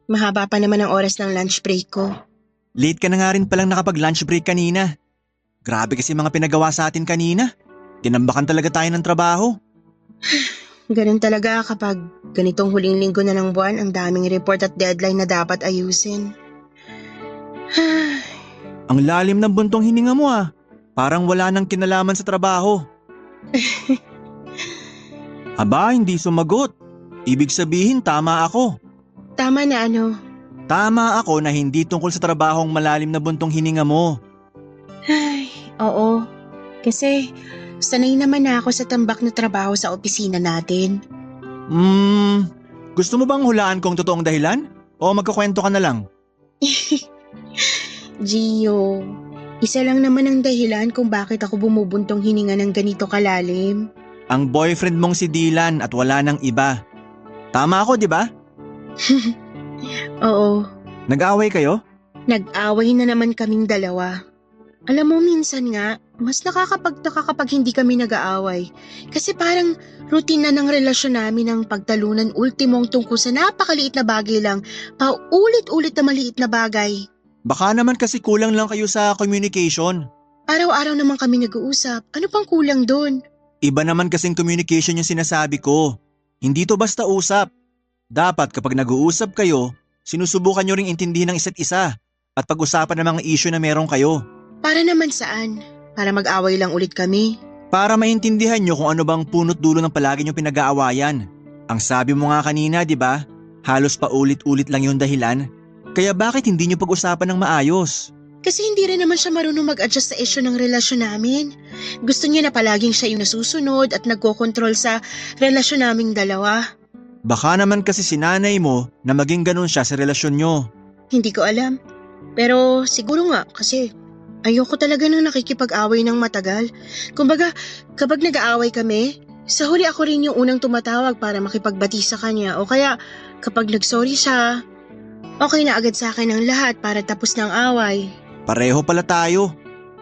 Speaker 3: Mahaba pa naman ang oras ng lunch break ko.
Speaker 8: Late ka na nga rin palang nakapag-lunch break kanina. Grabe kasi mga pinagawa sa atin kanina. Tinambakan talaga tayo ng trabaho.
Speaker 3: Ganun talaga kapag ganitong huling linggo na ng buwan, ang daming report at deadline na dapat ayusin.
Speaker 8: Ang lalim ng buntong hininga mo ah. Parang wala nang kinalaman sa trabaho. Aba, hindi sumagot. Ibig sabihin tama ako.
Speaker 3: Tama na ano?
Speaker 8: Tama ako na hindi tungkol sa trabahong malalim na buntong hininga mo.
Speaker 3: Ay, oo. Kasi sanay naman na ako sa tambak na trabaho sa opisina natin.
Speaker 8: Gusto mo bang hulaan kong totoong dahilan? O magkakwento ka na lang?
Speaker 3: Gio, isa lang naman ang dahilan kung bakit ako bumubuntong hininga ng ganito kalalim.
Speaker 8: Ang boyfriend mong si Dylan at wala nang iba. Tama ako, di ba?
Speaker 3: Oo,
Speaker 8: Nag-away kayo?
Speaker 3: nag-away na naman kaming dalawa. Alam mo, minsan nga, mas nakakapagtaka kapag hindi kami nag-aaway. Kasi parang routine na ng relasyon namin ang pagtalunan ultimong tungkol sa napakaliit na bagay lang, paulit-ulit na maliit na bagay.
Speaker 8: Baka naman kasi kulang lang kayo sa communication.
Speaker 3: Araw-araw naman kami nag-uusap. Ano pang kulang doon?
Speaker 8: Iba naman kasing communication yung sinasabi ko. Hindi to basta usap. Dapat kapag nag-uusap kayo, sinusubukan nyo ring intindihin ng isa't isa at pag-usapan ng mga issue na meron kayo.
Speaker 3: Para naman saan? Para mag-away lang ulit kami?
Speaker 8: Para maintindihan nyo kung ano bang punot dulo ng palagi nyo pinag-aawayan. Ang sabi mo nga kanina, di ba? Halos paulit-ulit lang yung dahilan. Kaya bakit hindi nyo pag-usapan ng maayos?
Speaker 3: Kasi hindi rin naman siya marunong mag-adjust sa issue ng relasyon namin. Gusto niya na palaging siya yung nasusunod at nagkokontrol sa relasyon naming dalawa.
Speaker 8: Baka naman kasi sinanay mo na maging ganun siya sa relasyon nyo.
Speaker 3: Hindi ko alam. Pero siguro nga kasi ayoko talaga nang nakikipag-away ng matagal. Kumbaga, kapag nag-aaway kami, sa huli ako rin yung unang tumatawag para makipagbati sa kanya. O kaya kapag nag-sorry siya, okay na agad sa akin ang lahat para tapos ng away.
Speaker 8: Pareho pala tayo.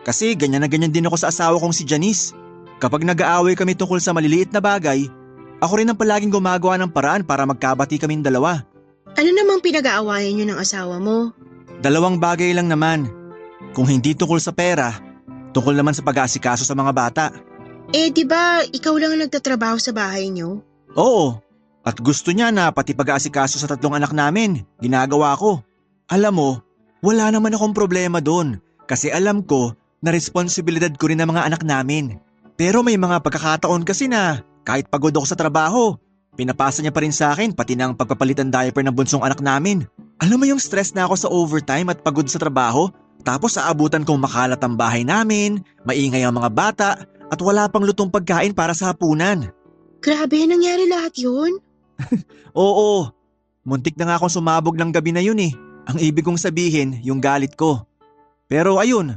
Speaker 8: Kasi ganyan na ganyan din ako sa asawa kong si Janice. Kapag nag-aaway kami tungkol sa maliliit na bagay, ako rin ang palaging gumagawa ng paraan para magkabati kaming dalawa.
Speaker 3: Ano namang pinag-aawayan niyo ng asawa mo?
Speaker 8: Dalawang bagay lang naman. Kung hindi tungkol sa pera, tungkol naman sa pag-aasikaso sa mga bata.
Speaker 3: Eh, di ba ikaw lang ang nagtatrabaho sa bahay niyo?
Speaker 8: Oo, at gusto niya na pati pag-aasikaso sa 3 anak namin, ginagawa ko. Alam mo, wala naman akong problema doon kasi alam ko na responsibilidad ko rin ang mga anak namin. Pero may mga pagkakataon kasi na kahit pagod ako sa trabaho, pinapasa niya pa rin sa akin pati ng pagpapalitan diaper ng bunsong anak namin. Alam mo yung stress na ako sa overtime at pagod sa trabaho? Tapos aabutan kong makalat ang bahay namin, maingay ang mga bata at wala pang lutong pagkain para sa hapunan.
Speaker 3: Grabe, nangyari lahat yun?
Speaker 8: Oo, muntik na nga akong sumabog ng gabi na yun eh. Ang ibig kong sabihin, yung galit ko. Pero ayun,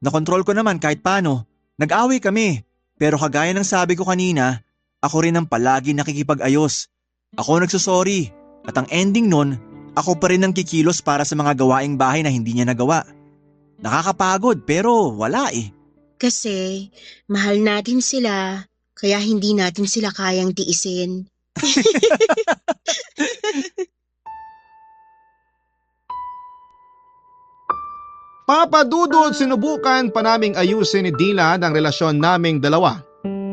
Speaker 8: nakontrol ko naman kahit paano. Nag-away kami, pero kagaya ng sabi ko kanina, ako rin ang palagi nakikipag-ayos. Ako nagsusorry at ang ending nun, ako pa rin ang kikilos para sa mga gawaing bahay na hindi niya nagawa. Nakakapagod pero wala eh.
Speaker 3: Kasi mahal natin sila, kaya hindi natin sila kayang tiisin.
Speaker 2: Papa Dudut, sinubukan pa naming ayusin ni Dylan ang relasyon naming dalawa.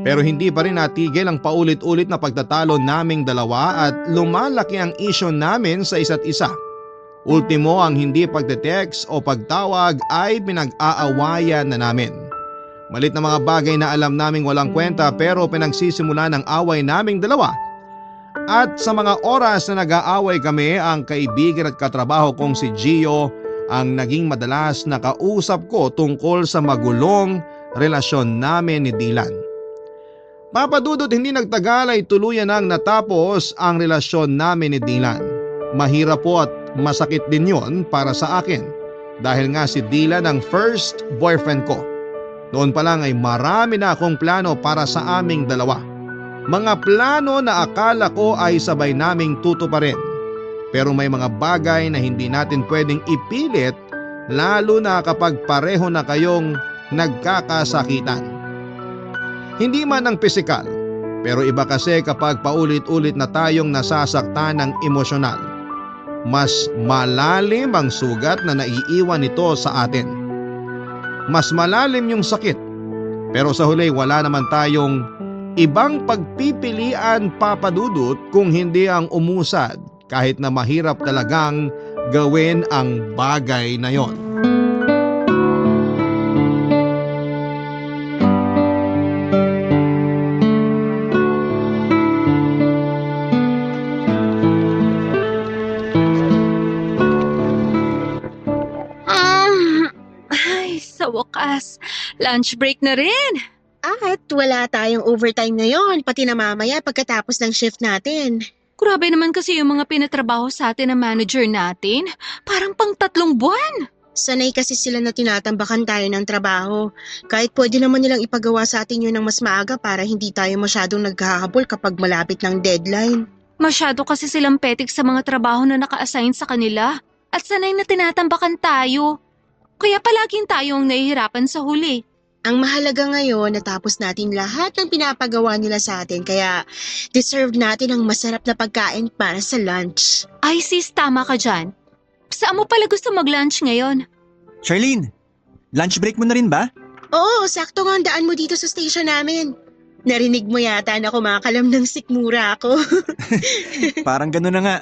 Speaker 2: Pero hindi pa rin natigil ang paulit-ulit na pagtatalo naming dalawa at lumalaki ang isyu namin sa isa't isa. Ultimo, ang hindi pagte-text o pagtawag ay pinag-aawayan na namin. Malit na mga bagay na alam naming walang kwenta pero pinagsisimula ng away naming dalawa. At sa mga oras na nag-aaway kami, ang kaibigan at katrabaho kong si Gio ang naging madalas na kausap ko tungkol sa magulong relasyon namin ni Dylan. Papa Dudut, hindi nagtagal ay tuluyan nang natapos ang relasyon namin ni Dylan. Mahirap po at masakit din yon para sa akin dahil nga si Dylan ang first boyfriend ko. Noon pa lang ay marami na akong plano para sa aming dalawa. Mga plano na akala ko ay sabay naming tutuparin. Pero may mga bagay na hindi natin pwedeng ipilit lalo na kapag pareho na kayong nagkakasakitan. Hindi man ang pisikal, pero iba kasi kapag paulit-ulit na tayong nasasaktan ng emosyonal. Mas malalim ang sugat na naiiwan nito sa atin. Mas malalim yung sakit, pero sa huli wala naman tayong ibang pagpipilian, Papa Dudut, kung hindi ang umusad kahit na mahirap talagang gawin ang bagay na yon.
Speaker 4: Ay, sa wakas, lunch break na rin.
Speaker 3: At wala tayong overtime ngayon, pati na mamaya pagkatapos ng shift natin.
Speaker 4: Grabe naman kasi yung mga pinatrabaho sa atin ng manager natin. Parang pang 3 buwan.
Speaker 3: Sanay kasi sila na tinatambakan tayo ng trabaho. Kahit pwede naman nilang ipagawa sa atin yun ng mas maaga para hindi tayo masyadong naghahabol kapag malapit ng deadline.
Speaker 4: Masyado kasi silang petik sa mga trabaho na naka-assign sa kanila. At sanay na tinatambakan tayo. Kaya palaging tayo ang nahihirapan sa huli.
Speaker 3: Ang mahalaga ngayon, natapos natin lahat ng pinapagawa nila sa atin, kaya deserve natin ang masarap na pagkain para sa lunch.
Speaker 4: Ay sis, tama ka dyan. Saan mo pala gusto mag-lunch ngayon?
Speaker 8: Charlene, lunch break mo na rin ba?
Speaker 3: Oo, sakto nga ang daan mo dito sa station namin. Narinig mo yata na kumakalam ng sikmura ako.
Speaker 8: Parang gano'n na nga.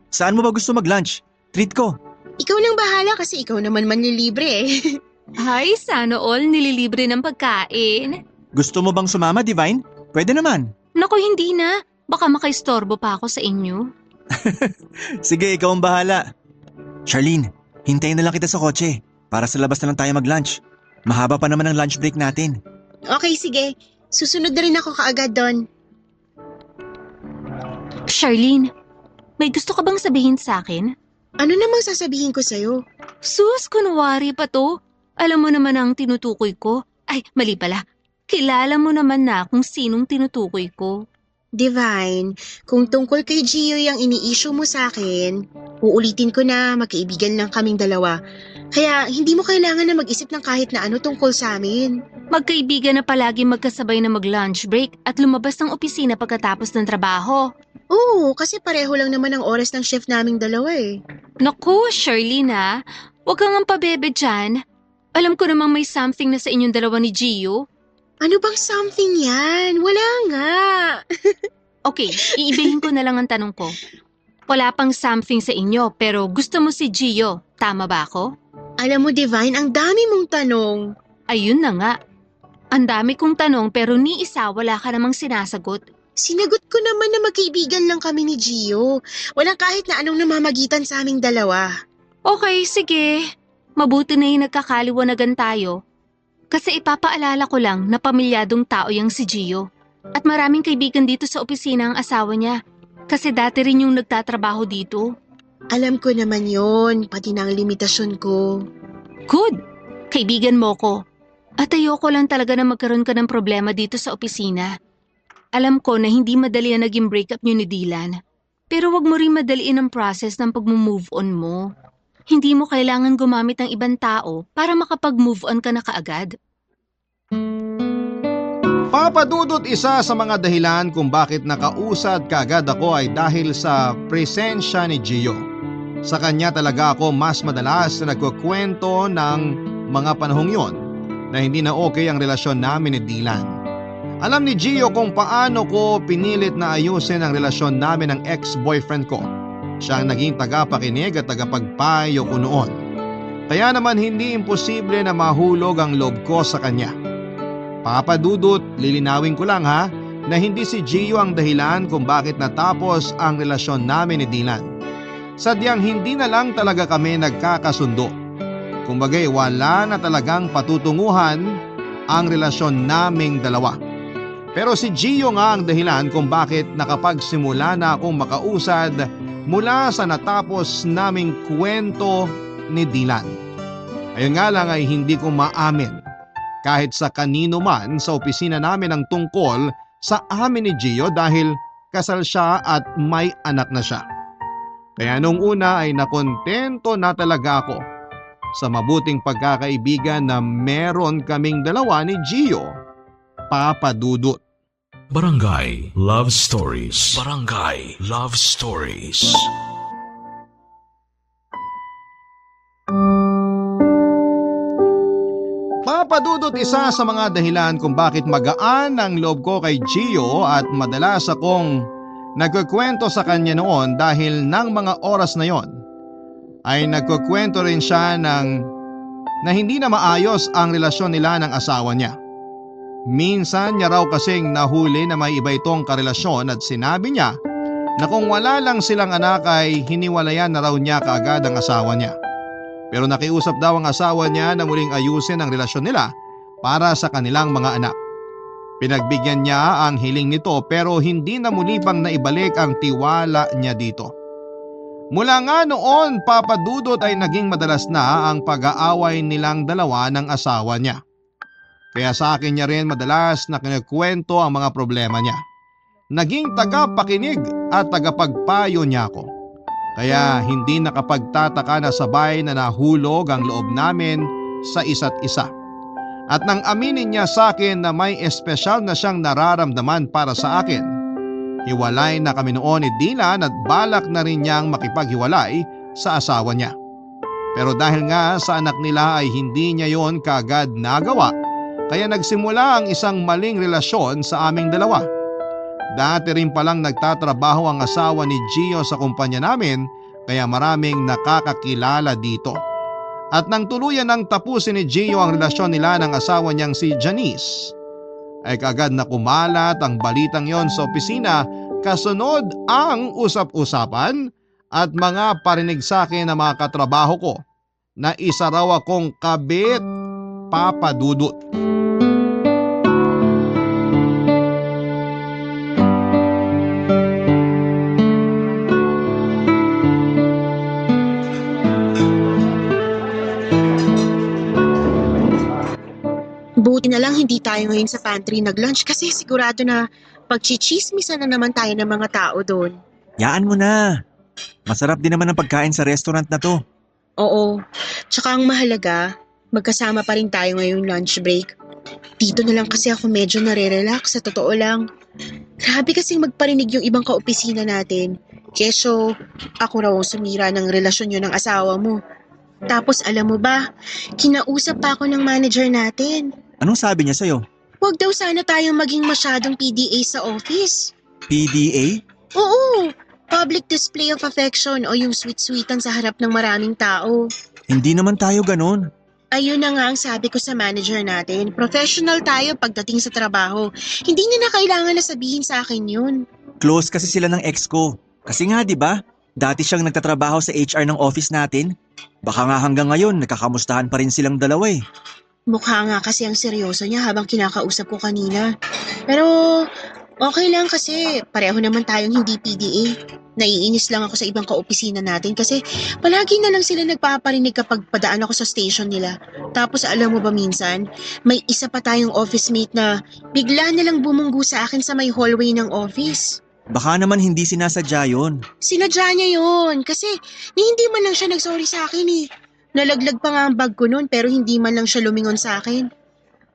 Speaker 8: Saan mo ba gusto mag-lunch? Treat ko.
Speaker 3: Ikaw nang bahala kasi ikaw naman manlilibre eh.
Speaker 4: Ay, sana all nililibre ng pagkain.
Speaker 8: Gusto mo bang sumama, Divine? Pwede naman.
Speaker 4: Naku, hindi na. Baka makaistorbo pa ako sa inyo.
Speaker 8: Sige, ikaw ang bahala. Charlene, hintayin na lang kita sa kotse para sa labas na lang tayo mag-lunch. Mahaba pa naman ang lunch break natin.
Speaker 3: Okay, sige. Susunod na rin ako kaagad doon.
Speaker 4: Charlene, may gusto ka bang sabihin sa akin?
Speaker 3: Ano namang sasabihin ko sa'yo?
Speaker 4: Sus, kunwari pa to. Alam mo naman ang tinutukoy ko. Ay, mali pala. Kilala mo naman na kung sinong tinutukoy ko.
Speaker 3: Divine, kung tungkol kay Gio yung ini-issue mo sa akin, uulitin ko na magkaibigan lang kaming dalawa. Kaya hindi mo kailangan na mag-isip ng kahit na ano tungkol sa amin.
Speaker 4: Magkaibigan na palagi magkasabay na mag-lunch break at lumabas ng opisina pagkatapos ng trabaho.
Speaker 3: Oo, kasi pareho lang naman ang oras ng shift naming dalawa eh.
Speaker 4: Naku, Charlene ha. Huwag kang ang pabebe dyan. Alam ko namang may something na sa inyong dalawa ni Gio.
Speaker 3: Ano bang something yan? Wala nga.
Speaker 4: Okay, iibahin ko na lang ang tanong ko. Wala pang something sa inyo pero gusto mo si Gio. Tama ba ako?
Speaker 3: Alam mo, Divine, ang dami mong tanong.
Speaker 4: Ayun na nga. Ang dami kong tanong pero ni isa wala ka namang sinasagot.
Speaker 3: Sinagot ko naman na magkaibigan lang kami ni Gio. Walang kahit na anong namamagitan sa aming dalawa.
Speaker 4: Okay, sige. Mabuti na yung nagkakaliwanagan tayo. Kasi ipapaalala ko lang na pamilyadong tao yung si Gio. At maraming kaibigan dito sa opisina ang asawa niya. Kasi dati rin yung nagtatrabaho dito.
Speaker 3: Alam ko naman yon, pati na ang limitasyon ko.
Speaker 4: Good! Kaibigan mo ko. At ayoko lang talaga na magkaroon ka ng problema dito sa opisina. Alam ko na hindi madali ang naging breakup niyo ni Dylan. Pero wag mo rin madaliin ang process ng pag-move on mo. Hindi mo kailangan gumamit ng ibang tao para makapag-move on ka na kaagad.
Speaker 2: Papa Dudut, isa sa mga dahilan kung bakit nakausad kaagad ako ay dahil sa presensya ni Gio. Sa kanya talaga ako mas madalas na nagkukwento ng mga panahong yon na hindi na okay ang relasyon namin ni Dylan. Alam ni Gio kung paano ko pinilit na ayusin ang relasyon namin ng ex-boyfriend ko. Siya ang naging tagapakinig at tagapagpayo ko noon. Kaya naman hindi imposible na mahulog ang loob ko sa kanya. Papa Dudut, lilinawin ko lang ha, na hindi si Gio ang dahilan kung bakit natapos ang relasyon namin ni Dylan. Sadyang hindi na lang talaga kami nagkakasundo. Kumbagay wala na talagang patutunguhan ang relasyon naming dalawa. Pero si Gio nga ang dahilan kung bakit nakapagsimula na akong makausad mula sa natapos naming kwento ni Dylan. Ayun nga lang ay hindi ko maamin kahit sa kanino man sa opisina namin ang tungkol sa amin ni Gio dahil kasal siya at may anak na siya. Kaya nung una ay nakontento na talaga ako sa mabuting pagkakaibigan na meron kaming dalawa ni Gio. Papa Dudut.
Speaker 1: Barangay Love Stories. Barangay Love Stories.
Speaker 2: Papa Dudut, isa sa mga dahilan kung bakit magaan ang loob ko kay Gio at madalas akong nagkukwento sa kanya noon dahil ng mga oras na yon ay nagkukwento rin siya na hindi na maayos ang relasyon nila ng asawa niya. Minsan niya raw kasing nahuli na may iba itong karelasyon at sinabi niya na kung wala lang silang anak ay hiniwalayan na raw niya kaagad ang asawa niya. Pero nakiusap daw ang asawa niya na muling ayusin ang relasyon nila para sa kanilang mga anak. Pinagbigyan niya ang hiling nito pero hindi na muli pang naibalik ang tiwala niya dito. Mula nga noon, Papa Dudut, ay naging madalas na ang pag-aaway nilang dalawa ng asawa niya. Kaya sa akin niya rin madalas na kinikwento ang mga problema niya. Naging tagapakinig at tagapagpayo niya ako. Kaya hindi nakapagtataka na sabay na nahulog ang loob namin sa isa't isa. At nang aminin niya sa akin na may espesyal na siyang nararamdaman para sa akin, hiwalay na kami noon ni Dylan at balak na rin niyang makipaghiwalay sa asawa niya. Pero dahil nga sa anak nila ay hindi niya yon kaagad nagawa, kaya nagsimula ang isang maling relasyon sa aming dalawa. Dati rin palang nagtatrabaho ang asawa ni Gio sa kumpanya namin kaya maraming nakakakilala dito. At nang tuluyan ng tapusin ni Gio ang relasyon nila ng asawa niyang si Janice, ay kaagad na kumalat ang balitang yon sa opisina kasunod ang usap-usapan at mga parinig sa akin ng mga katrabaho ko na isa raw akong kabit, Papa Dudut.
Speaker 3: Buti na lang hindi tayo ngayon sa pantry nag-lunch kasi sigurado na pagchichismisan na naman tayo ng mga tao doon.
Speaker 8: Yaan mo na. Masarap din naman ang pagkain sa restaurant na to.
Speaker 3: Oo. Tsaka ang mahalaga, magkasama pa rin tayo ngayong lunch break. Dito na lang kasi ako medyo nare-relax, sa totoo lang. Grabe kasing magparinig yung ibang kaopisina natin. Keso, ako raw sumira ng relasyon yun ng asawa mo. Tapos alam mo ba, kinausap pa ako ng manager natin.
Speaker 8: Anong sabi niya sa'yo?
Speaker 3: Huwag daw sana tayong maging masyadong PDA sa office.
Speaker 8: PDA?
Speaker 3: Oo, public display of affection o yung sweet-sweetan sa harap ng maraming tao.
Speaker 8: Hindi naman tayo ganon.
Speaker 3: Ayun na nga ang sabi ko sa manager natin. Professional tayo pagdating sa trabaho. Hindi niya na kailangan na sabihin sa akin yun.
Speaker 8: Close kasi sila ng ex ko. Kasi nga 'di ba? Dati siyang nagtatrabaho sa HR ng office natin. Baka nga hanggang ngayon nagkakamustahan pa rin silang dalawa eh.
Speaker 3: Mukha nga kasi ang seryoso niya habang kinakausap ko kanina. Pero okay lang kasi pareho naman tayong hindi PDA. Naiinis lang ako sa ibang kaopisina natin kasi palagi na lang sila nagpaparinig kapag padaan ako sa station nila. Tapos alam mo ba minsan, may isa pa tayong office mate na bigla na lang bumunggu sa akin sa may hallway ng office.
Speaker 8: Baka naman hindi sinasadya yun.
Speaker 3: Sinadya niya yun kasi hindi man lang siya nagsorry sa akin eh. Nalaglag pa nga ang bag ko noon pero hindi man lang siya lumingon sa akin.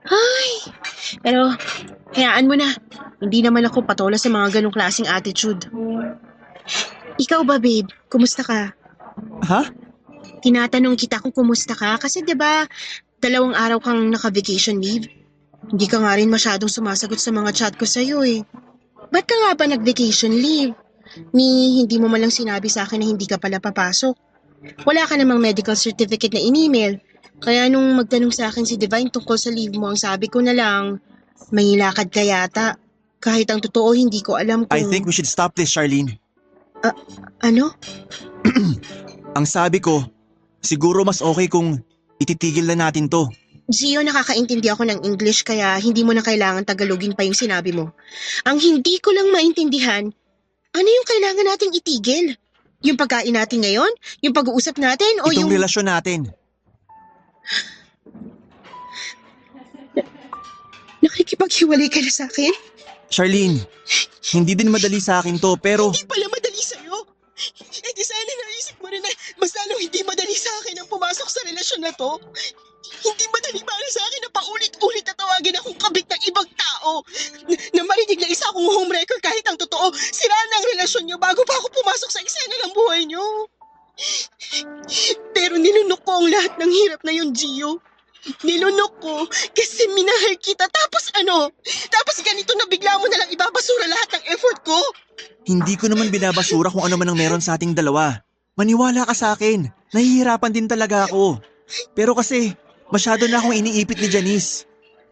Speaker 3: Ay, pero hayaan mo na. Hindi naman ako patola sa mga ganong klaseng attitude. Ikaw ba babe? Kumusta ka?
Speaker 8: Ha?
Speaker 3: Tinatanong kita kung kumusta ka kasi 'di ba 2 araw kang naka-vacation leave. Hindi ka nga rin masyadong sumasagot sa mga chat ko sa'yo eh. Ba't ka nga ba nag-vacation leave? Ni hindi mo malang sinabi sa akin na hindi ka pala papasok. Wala ka namang medical certificate na in-email. Kaya nung magtanong sa akin si Divine tungkol sa leave mo, ang sabi ko na lang, may lakad ka yata. Kahit ang totoo, hindi ko alam kung...
Speaker 8: I think we should stop this, Charlene.
Speaker 3: Ano?
Speaker 8: Ang sabi ko, siguro mas okay kung ititigil na natin to.
Speaker 3: Gio, nakakaintindi ako ng English kaya hindi mo na kailangan Tagalogin pa yung sinabi mo. Ang hindi ko lang maintindihan, ano yung kailangan nating itigil? Yung pagkain natin ngayon? Yung pag-uusap natin? O
Speaker 8: Itong
Speaker 3: yung...
Speaker 8: relasyon natin.
Speaker 3: Nakikipaghiwalay ka na sa akin?
Speaker 8: Charlene, hindi din madali sa akin to pero...
Speaker 3: Hindi pala madali sa'yo. Eh di sana naisip mo rin na mas lalong hindi madali sa akin ang pumasok sa relasyon na to. Hindi madali para sa akin na paulit-ulit na tawagan tawagin akong kabit ng ibang tao. Na marinig na isa akong homewrecker kahit ang totoo, siraan na ang relasyon niyo bago pa ako pumasok sa eksena ng buhay niyo. Pero nilunok ko ang lahat ng hirap na yun, Gio. Nilunok ko kasi minahal kita. Tapos ano? Tapos ganito na bigla mo nalang ibabasura lahat ng effort ko?
Speaker 8: Hindi ko naman binabasura kung ano man ang meron sa ating dalawa. Maniwala ka sa akin. Nahihirapan din talaga ako. Pero kasi, masyado na akong iniipit ni Janice.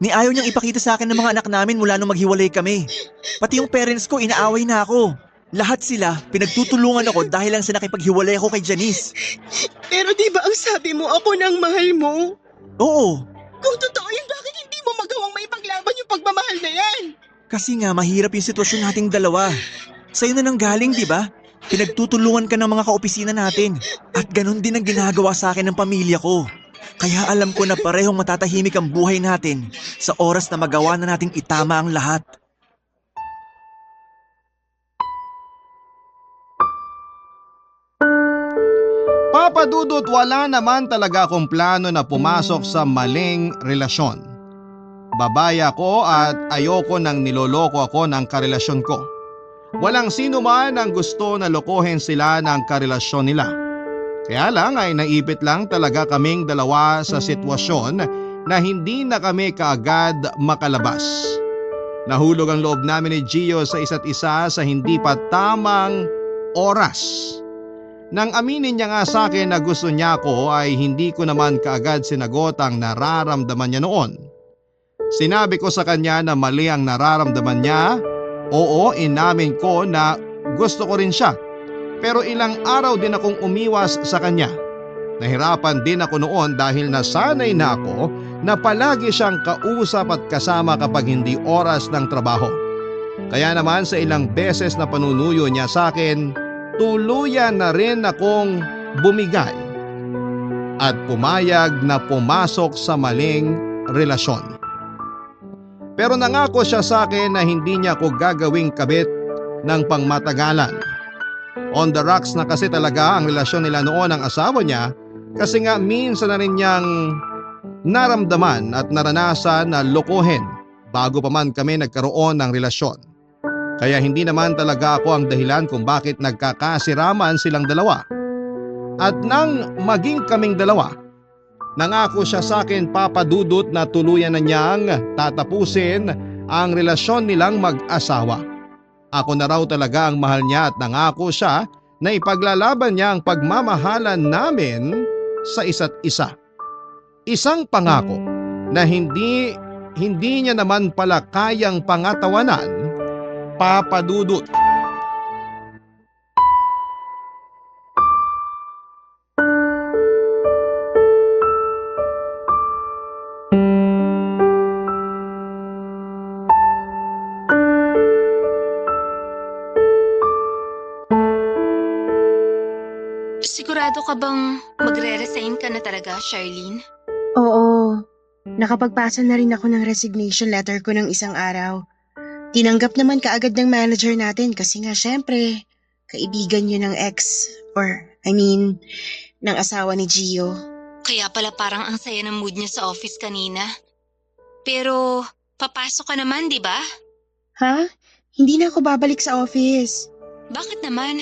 Speaker 8: Ni ayaw niyang ipakita sa akin ng mga anak namin mula nung maghiwalay kami. Pati yung parents ko, inaaway na ako. Lahat sila, pinagtutulungan ako dahil lang sa nakipaghiwalay ako kay Janice.
Speaker 3: Pero di ba ang sabi mo ako nang mahal mo?
Speaker 8: Oo,
Speaker 3: Kung totoo yun, bakit hindi mo magawang maipaglaban yung pagmamahal na yan?
Speaker 8: kasi nga mahirap yung sitwasyon nating dalawa. Sa'yo na nang galing, di ba? Pinagtutulungan ka ng mga kaopisina natin. At ganun din ang ginagawa sa akin ng pamilya ko. Kaya alam ko na parehong matatahimik ang buhay natin sa oras na magawa na nating itama ang lahat.
Speaker 2: Papa Dudut, wala naman talaga akong plano na pumasok sa maling relasyon. Babae ako at ayoko nang niloloko ako ng karelasyon ko. Walang sino man ang gusto na lokohin sila ng karelasyon nila. Kaya lang ay naipit lang talaga kaming dalawa sa sitwasyon na hindi na kami kaagad makalabas. Nahulog ang loob namin ni Gio sa isa't isa sa hindi pa tamang oras. Nang aminin niya nga sa akin na gusto niya ako ay hindi ko naman kaagad sinagot ang nararamdaman niya noon. Sinabi ko sa kanya na mali ang nararamdaman niya. Oo, inamin ko na gusto ko rin siya. Pero ilang araw din akong umiwas sa kanya. Nahirapan din ako noon dahil nasanay na ako na palagi siyang kausap at kasama kapag hindi oras ng trabaho. Kaya naman sa ilang beses na panunuyo niya sa akin, tuluyan na rin akong bumigay at pumayag na pumasok sa maling relasyon. Pero nangako siya sa akin na hindi niya ako gagawing kabit ng pangmatagalan. On the rocks na kasi talaga ang relasyon nila noon ng asawa niya kasi nga minsan na rin niyang naramdaman at naranasan na lokohin bago pa man kami nagkaroon ng relasyon. Kaya hindi naman talaga ako ang dahilan kung bakit nagkakasiraman silang dalawa. At nang maging kaming dalawa, nangako siya sa akin, Papa Dudut, na tuluyan na niyang tatapusin ang relasyon nilang mag-asawa. Ako na raw talaga ang mahal niya at nangako siya na ipaglalaban niya ang pagmamahalan namin sa isa't isa. Isang pangako na hindi niya naman pala kayang pangatawanan, Papa Dudut.
Speaker 4: Sigurado ka bang magre-resign ka na talaga, Charlene?
Speaker 3: Oo. Nakapagpasa na rin ako ng resignation letter ko ng isang araw. Tinanggap naman kaagad ng manager natin kasi nga syempre, kaibigan yun ng ex, ng asawa ni Gio.
Speaker 4: Kaya pala parang ang saya ng mood niya sa office kanina. Pero, papasok ka naman, di ba?
Speaker 3: Ha? Hindi na ako babalik sa office.
Speaker 4: Bakit naman?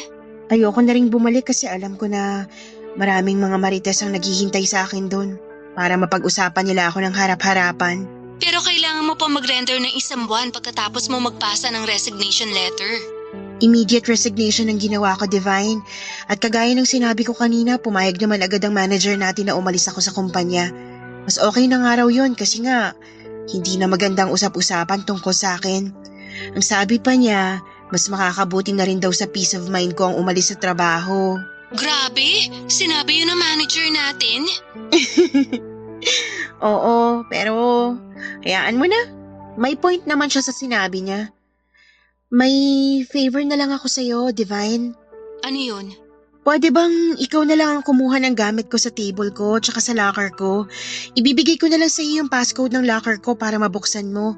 Speaker 3: Ayoko na ring bumalik kasi alam ko na maraming mga marites ang naghihintay sa akin doon para mapag-usapan nila ako ng harap-harapan.
Speaker 4: Pero kailangan mo pa mag-render ng 1 buwan pagkatapos mo magpasa ng resignation letter.
Speaker 3: Immediate resignation ang ginawa ko, Divine. At kagaya ng sinabi ko kanina, pumayag naman agad ang manager natin na umalis ako sa kumpanya. Mas okay na nga raw yun kasi nga, hindi na magandang usap-usapan tungkol sa akin. Ang sabi pa niya, mas makakabuti na rin daw sa peace of mind ko ang umalis sa trabaho.
Speaker 4: Grabe! Sinabi yun ng manager natin?
Speaker 3: Oo, pero hayaan mo na. May point naman siya sa sinabi niya. May favor na lang ako sa'yo, Divine.
Speaker 4: Ano yun?
Speaker 3: Pwede bang ikaw na lang ang kumuha ng gamit ko sa table ko tsaka sa locker ko? Ibibigay ko na lang sa iyo yung passcode ng locker ko para mabuksan mo.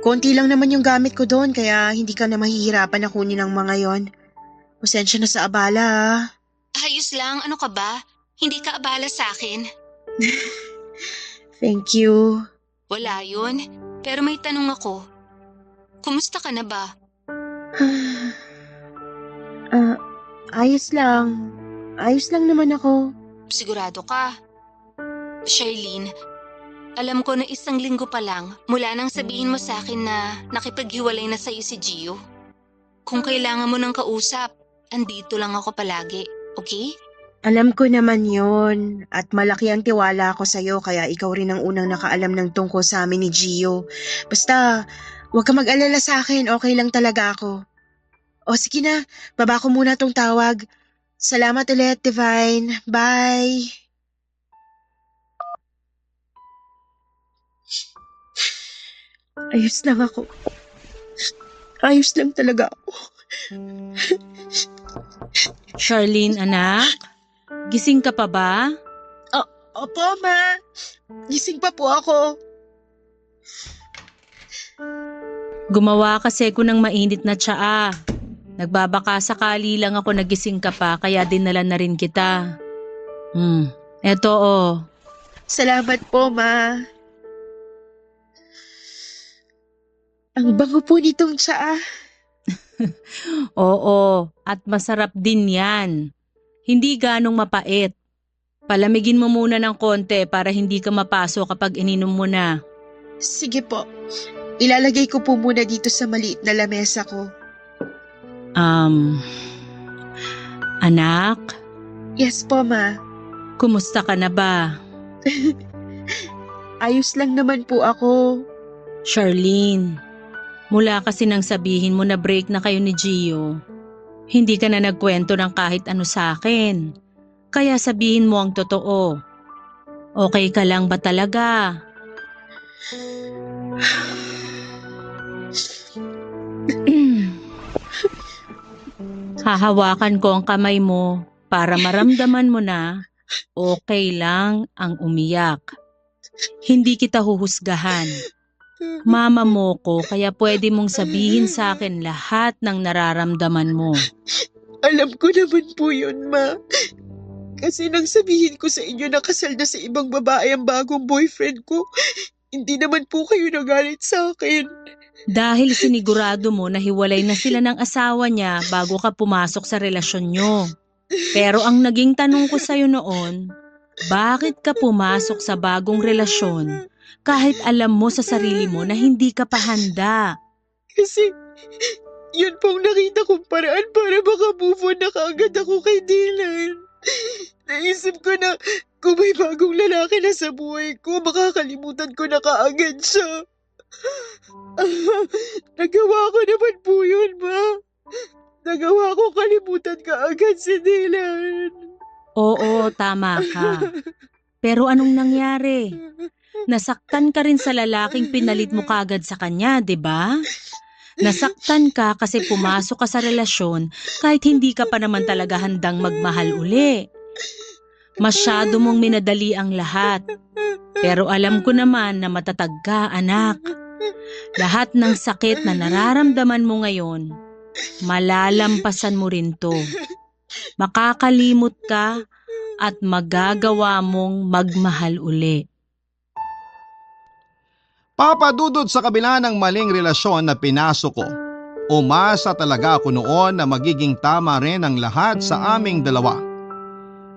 Speaker 3: Konti lang naman yung gamit ko doon kaya hindi ka na mahihirapan na kunin ang mga yon. Pasensya na sa abala ah.
Speaker 4: Ayos lang, ano ka ba? Hindi ka abala sa akin.
Speaker 3: Thank you.
Speaker 4: Wala yun. Pero may tanong ako. Kumusta ka na ba?
Speaker 3: Ayos lang. Ayos lang naman ako.
Speaker 4: Sigurado ka? Charlene, alam ko na 1 linggo pa lang mula nang sabihin mo sa akin na nakipaghiwalay na sa'yo si Gio. Kung kailangan mo ng kausap, andito lang ako palagi, okay?
Speaker 3: Alam ko naman yon at malaki ang tiwala ko sa'yo kaya ikaw rin ang unang nakaalam ng tungkol sa amin ni Gio. Basta, huwag ka mag-alala sa akin, okay lang talaga ako. O sige na, baba ko muna tong tawag. Salamat ulit, Divine. Bye! Ayos lang ako. Ayos lang talaga ako.
Speaker 6: Charlene, anak? Gising ka pa ba?
Speaker 3: Opo, Ma. Gising pa po ako.
Speaker 6: Gumawa kasi ko ng mainit na tsaa. Nagbabaka sakali lang ako nagising ka pa kaya dinala na rin kita. Eto oh.
Speaker 3: Salamat po, Ma. Ang bango po nitong tsaa.
Speaker 6: Oo, at masarap din yan. Hindi ganong mapait. Palamigin mo muna ng konti para hindi ka mapaso kapag ininom mo na.
Speaker 3: Sige po. Ilalagay ko po muna dito sa maliit na lamesa ko.
Speaker 6: Anak,
Speaker 3: Yes po, Ma.
Speaker 6: kumusta ka na ba?
Speaker 3: Ayos lang naman po ako.
Speaker 6: Charlene, mula kasi nang sabihin mo na break na kayo ni Gio, hindi ka na nagkwento ng kahit ano sa akin. Kaya sabihin mo ang totoo. Okay ka lang ba talaga? Hahawakan ko ang kamay mo para maramdaman mo na okay lang ang umiyak. Hindi kita huhusgahan. Mama mo ko kaya pwede mong sabihin sa akin lahat ng nararamdaman mo.
Speaker 3: Alam ko naman po yun, Ma. Kasi nang sabihin ko sa inyo na kasal na sa ibang babae ang bagong boyfriend ko, hindi naman po kayo nagalit sa akin.
Speaker 6: Dahil sinigurado mo na hiwalay na sila ng asawa niya bago ka pumasok sa relasyon nyo. Pero ang naging tanong ko sa'yo noon, bakit ka pumasok sa bagong relasyon kahit alam mo sa sarili mo na hindi ka pa handa?
Speaker 3: Kasi yun pong nakita kong paraan para maka-move on na kaagad ako kay Dylan. Naisip ko na kung may bagong lalaki na sa buhay ko, makakalimutan ko na kaagad siya. Nagawa ko naman po yun, Ma. Nagawa ko kalimutan kaagad si Dylan.
Speaker 6: Oo, tama ka. Pero anong nangyari? Nasaktan ka rin sa lalaking pinalit mo kagad sa kanya, 'di ba? Nasaktan ka kasi pumasok ka sa relasyon kahit hindi ka pa naman talaga handang magmahal uli. Masyado mong minadali ang lahat. Pero alam ko naman na matatag ka, anak. Lahat ng sakit na nararamdaman mo ngayon, malalampasan mo rin to. Makakalimot ka at magagawa mong magmahal uli.
Speaker 2: Papa Dudut, sa kabila ng maling relasyon na pinasok ko, umasa talaga ako noon na magiging tama rin ang lahat sa aming dalawa.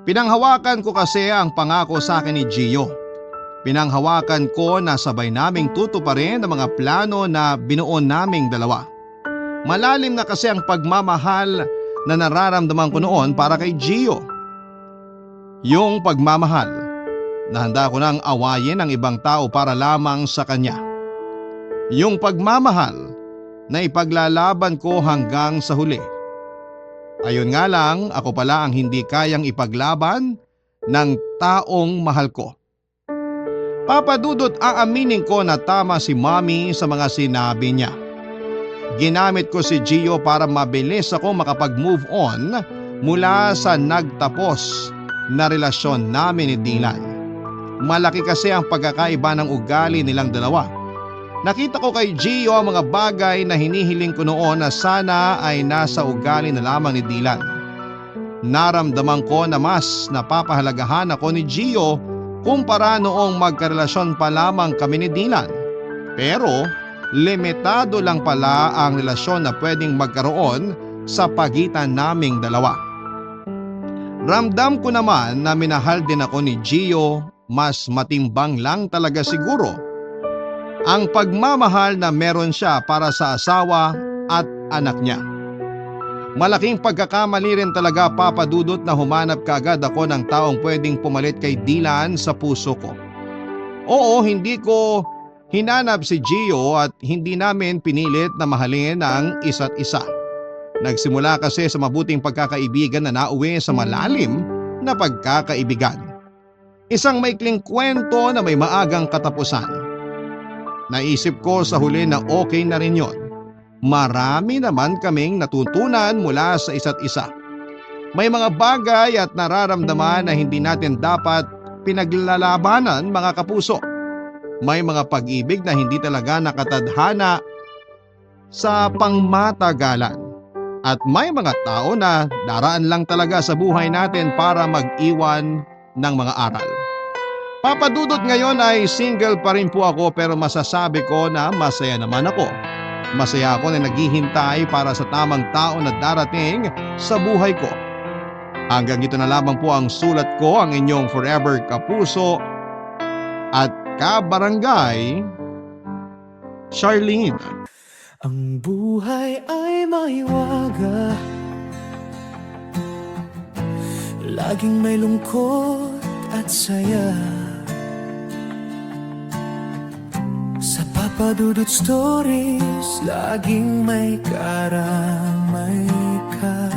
Speaker 2: Pinanghawakan ko kasi ang pangako sa akin ni Gio. Pinanghawakan ko na sabay naming tutuparin ang mga plano na binuo naming dalawa. Malalim na kasi ang pagmamahal na nararamdaman ko noon para kay Gio. Yung pagmamahal na handa ko nang awayin ang ibang tao para lamang sa kanya. Yung pagmamahal na ipaglalaban ko hanggang sa huli. Ayun nga lang, ako pala ang hindi kayang ipaglaban ng taong mahal ko. Papa Dudut, aaminin ko na tama si Mommy sa mga sinabi niya. Ginamit ko si Gio para mabilis ako makapag-move on mula sa nagtapos na relasyon namin ni Dylan. Malaki kasi ang pagkakaiba ng ugali nilang dalawa. Nakita ko kay Gio ang mga bagay na hinihiling ko noon na sana ay nasa ugali na lamang ni Dylan. Naramdaman ko na mas napapahalagahan ako ni Gio kumpara noong magkarelasyon pa lamang kami ni Dylan. Pero limitado lang pala ang relasyon na pwedeng magkaroon sa pagitan naming dalawa. Ramdam ko naman na minahal din ako ni Gio, mas matimbang lang talaga siguro ang pagmamahal na meron siya para sa asawa at anak niya. Malaking pagkakamali rin talaga, Papa Dudut, na humanap kaagad ako ng taong pwedeng pumalit kay Dylan sa puso ko. Oo, hindi ko hinanap si Gio at hindi namin pinilit na mahalin ang isa't isa. Nagsimula kasi sa mabuting pagkakaibigan na nauwi sa malalim na pagkakaibigan. Isang maikling kwento na may maagang katapusan. Naisip ko sa huli na okay na rin yon. Marami naman kaming natutunan mula sa isa't isa. May mga bagay at nararamdaman na hindi natin dapat pinaglalabanan, mga kapuso. May mga pag-ibig na hindi talaga nakatadhana sa pangmatagalan. At may mga tao na daraan lang talaga sa buhay natin para mag-iwan ng mga aral. Papa Dudut, ngayon ay single pa rin po ako, pero masasabi ko na masaya naman ako. Masaya ako na naghihintay para sa tamang tao na darating sa buhay ko. Hanggang ito na lamang po ang sulat ko, ang inyong forever kapuso at kabarangay, Charlene.
Speaker 1: Ang buhay ay maiwaga, laging may lungkot at saya. Sa Papa Dudut Stories, laging may karamay ka.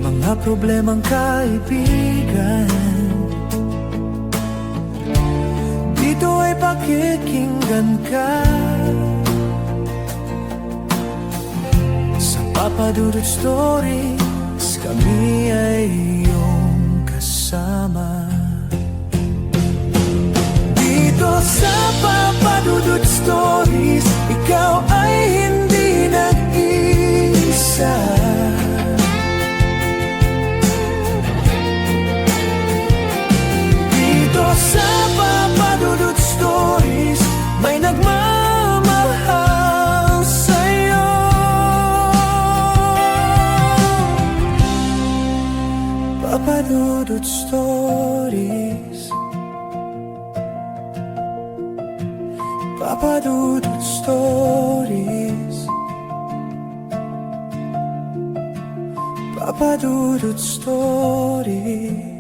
Speaker 1: Mga problemang kaibigan, dito ay pakikinggan ka. Sa Papa Dudut Stories, kami ay iyong kasama. Dito sa Papa Dudut Stories, ikaw ay hindi nag-iisa. Dito sa Papa Dudut Stories, may nagmamahal sa'yo. Papa Dudut Stories, Papa Dudut Stories, Papa Dudut Stories.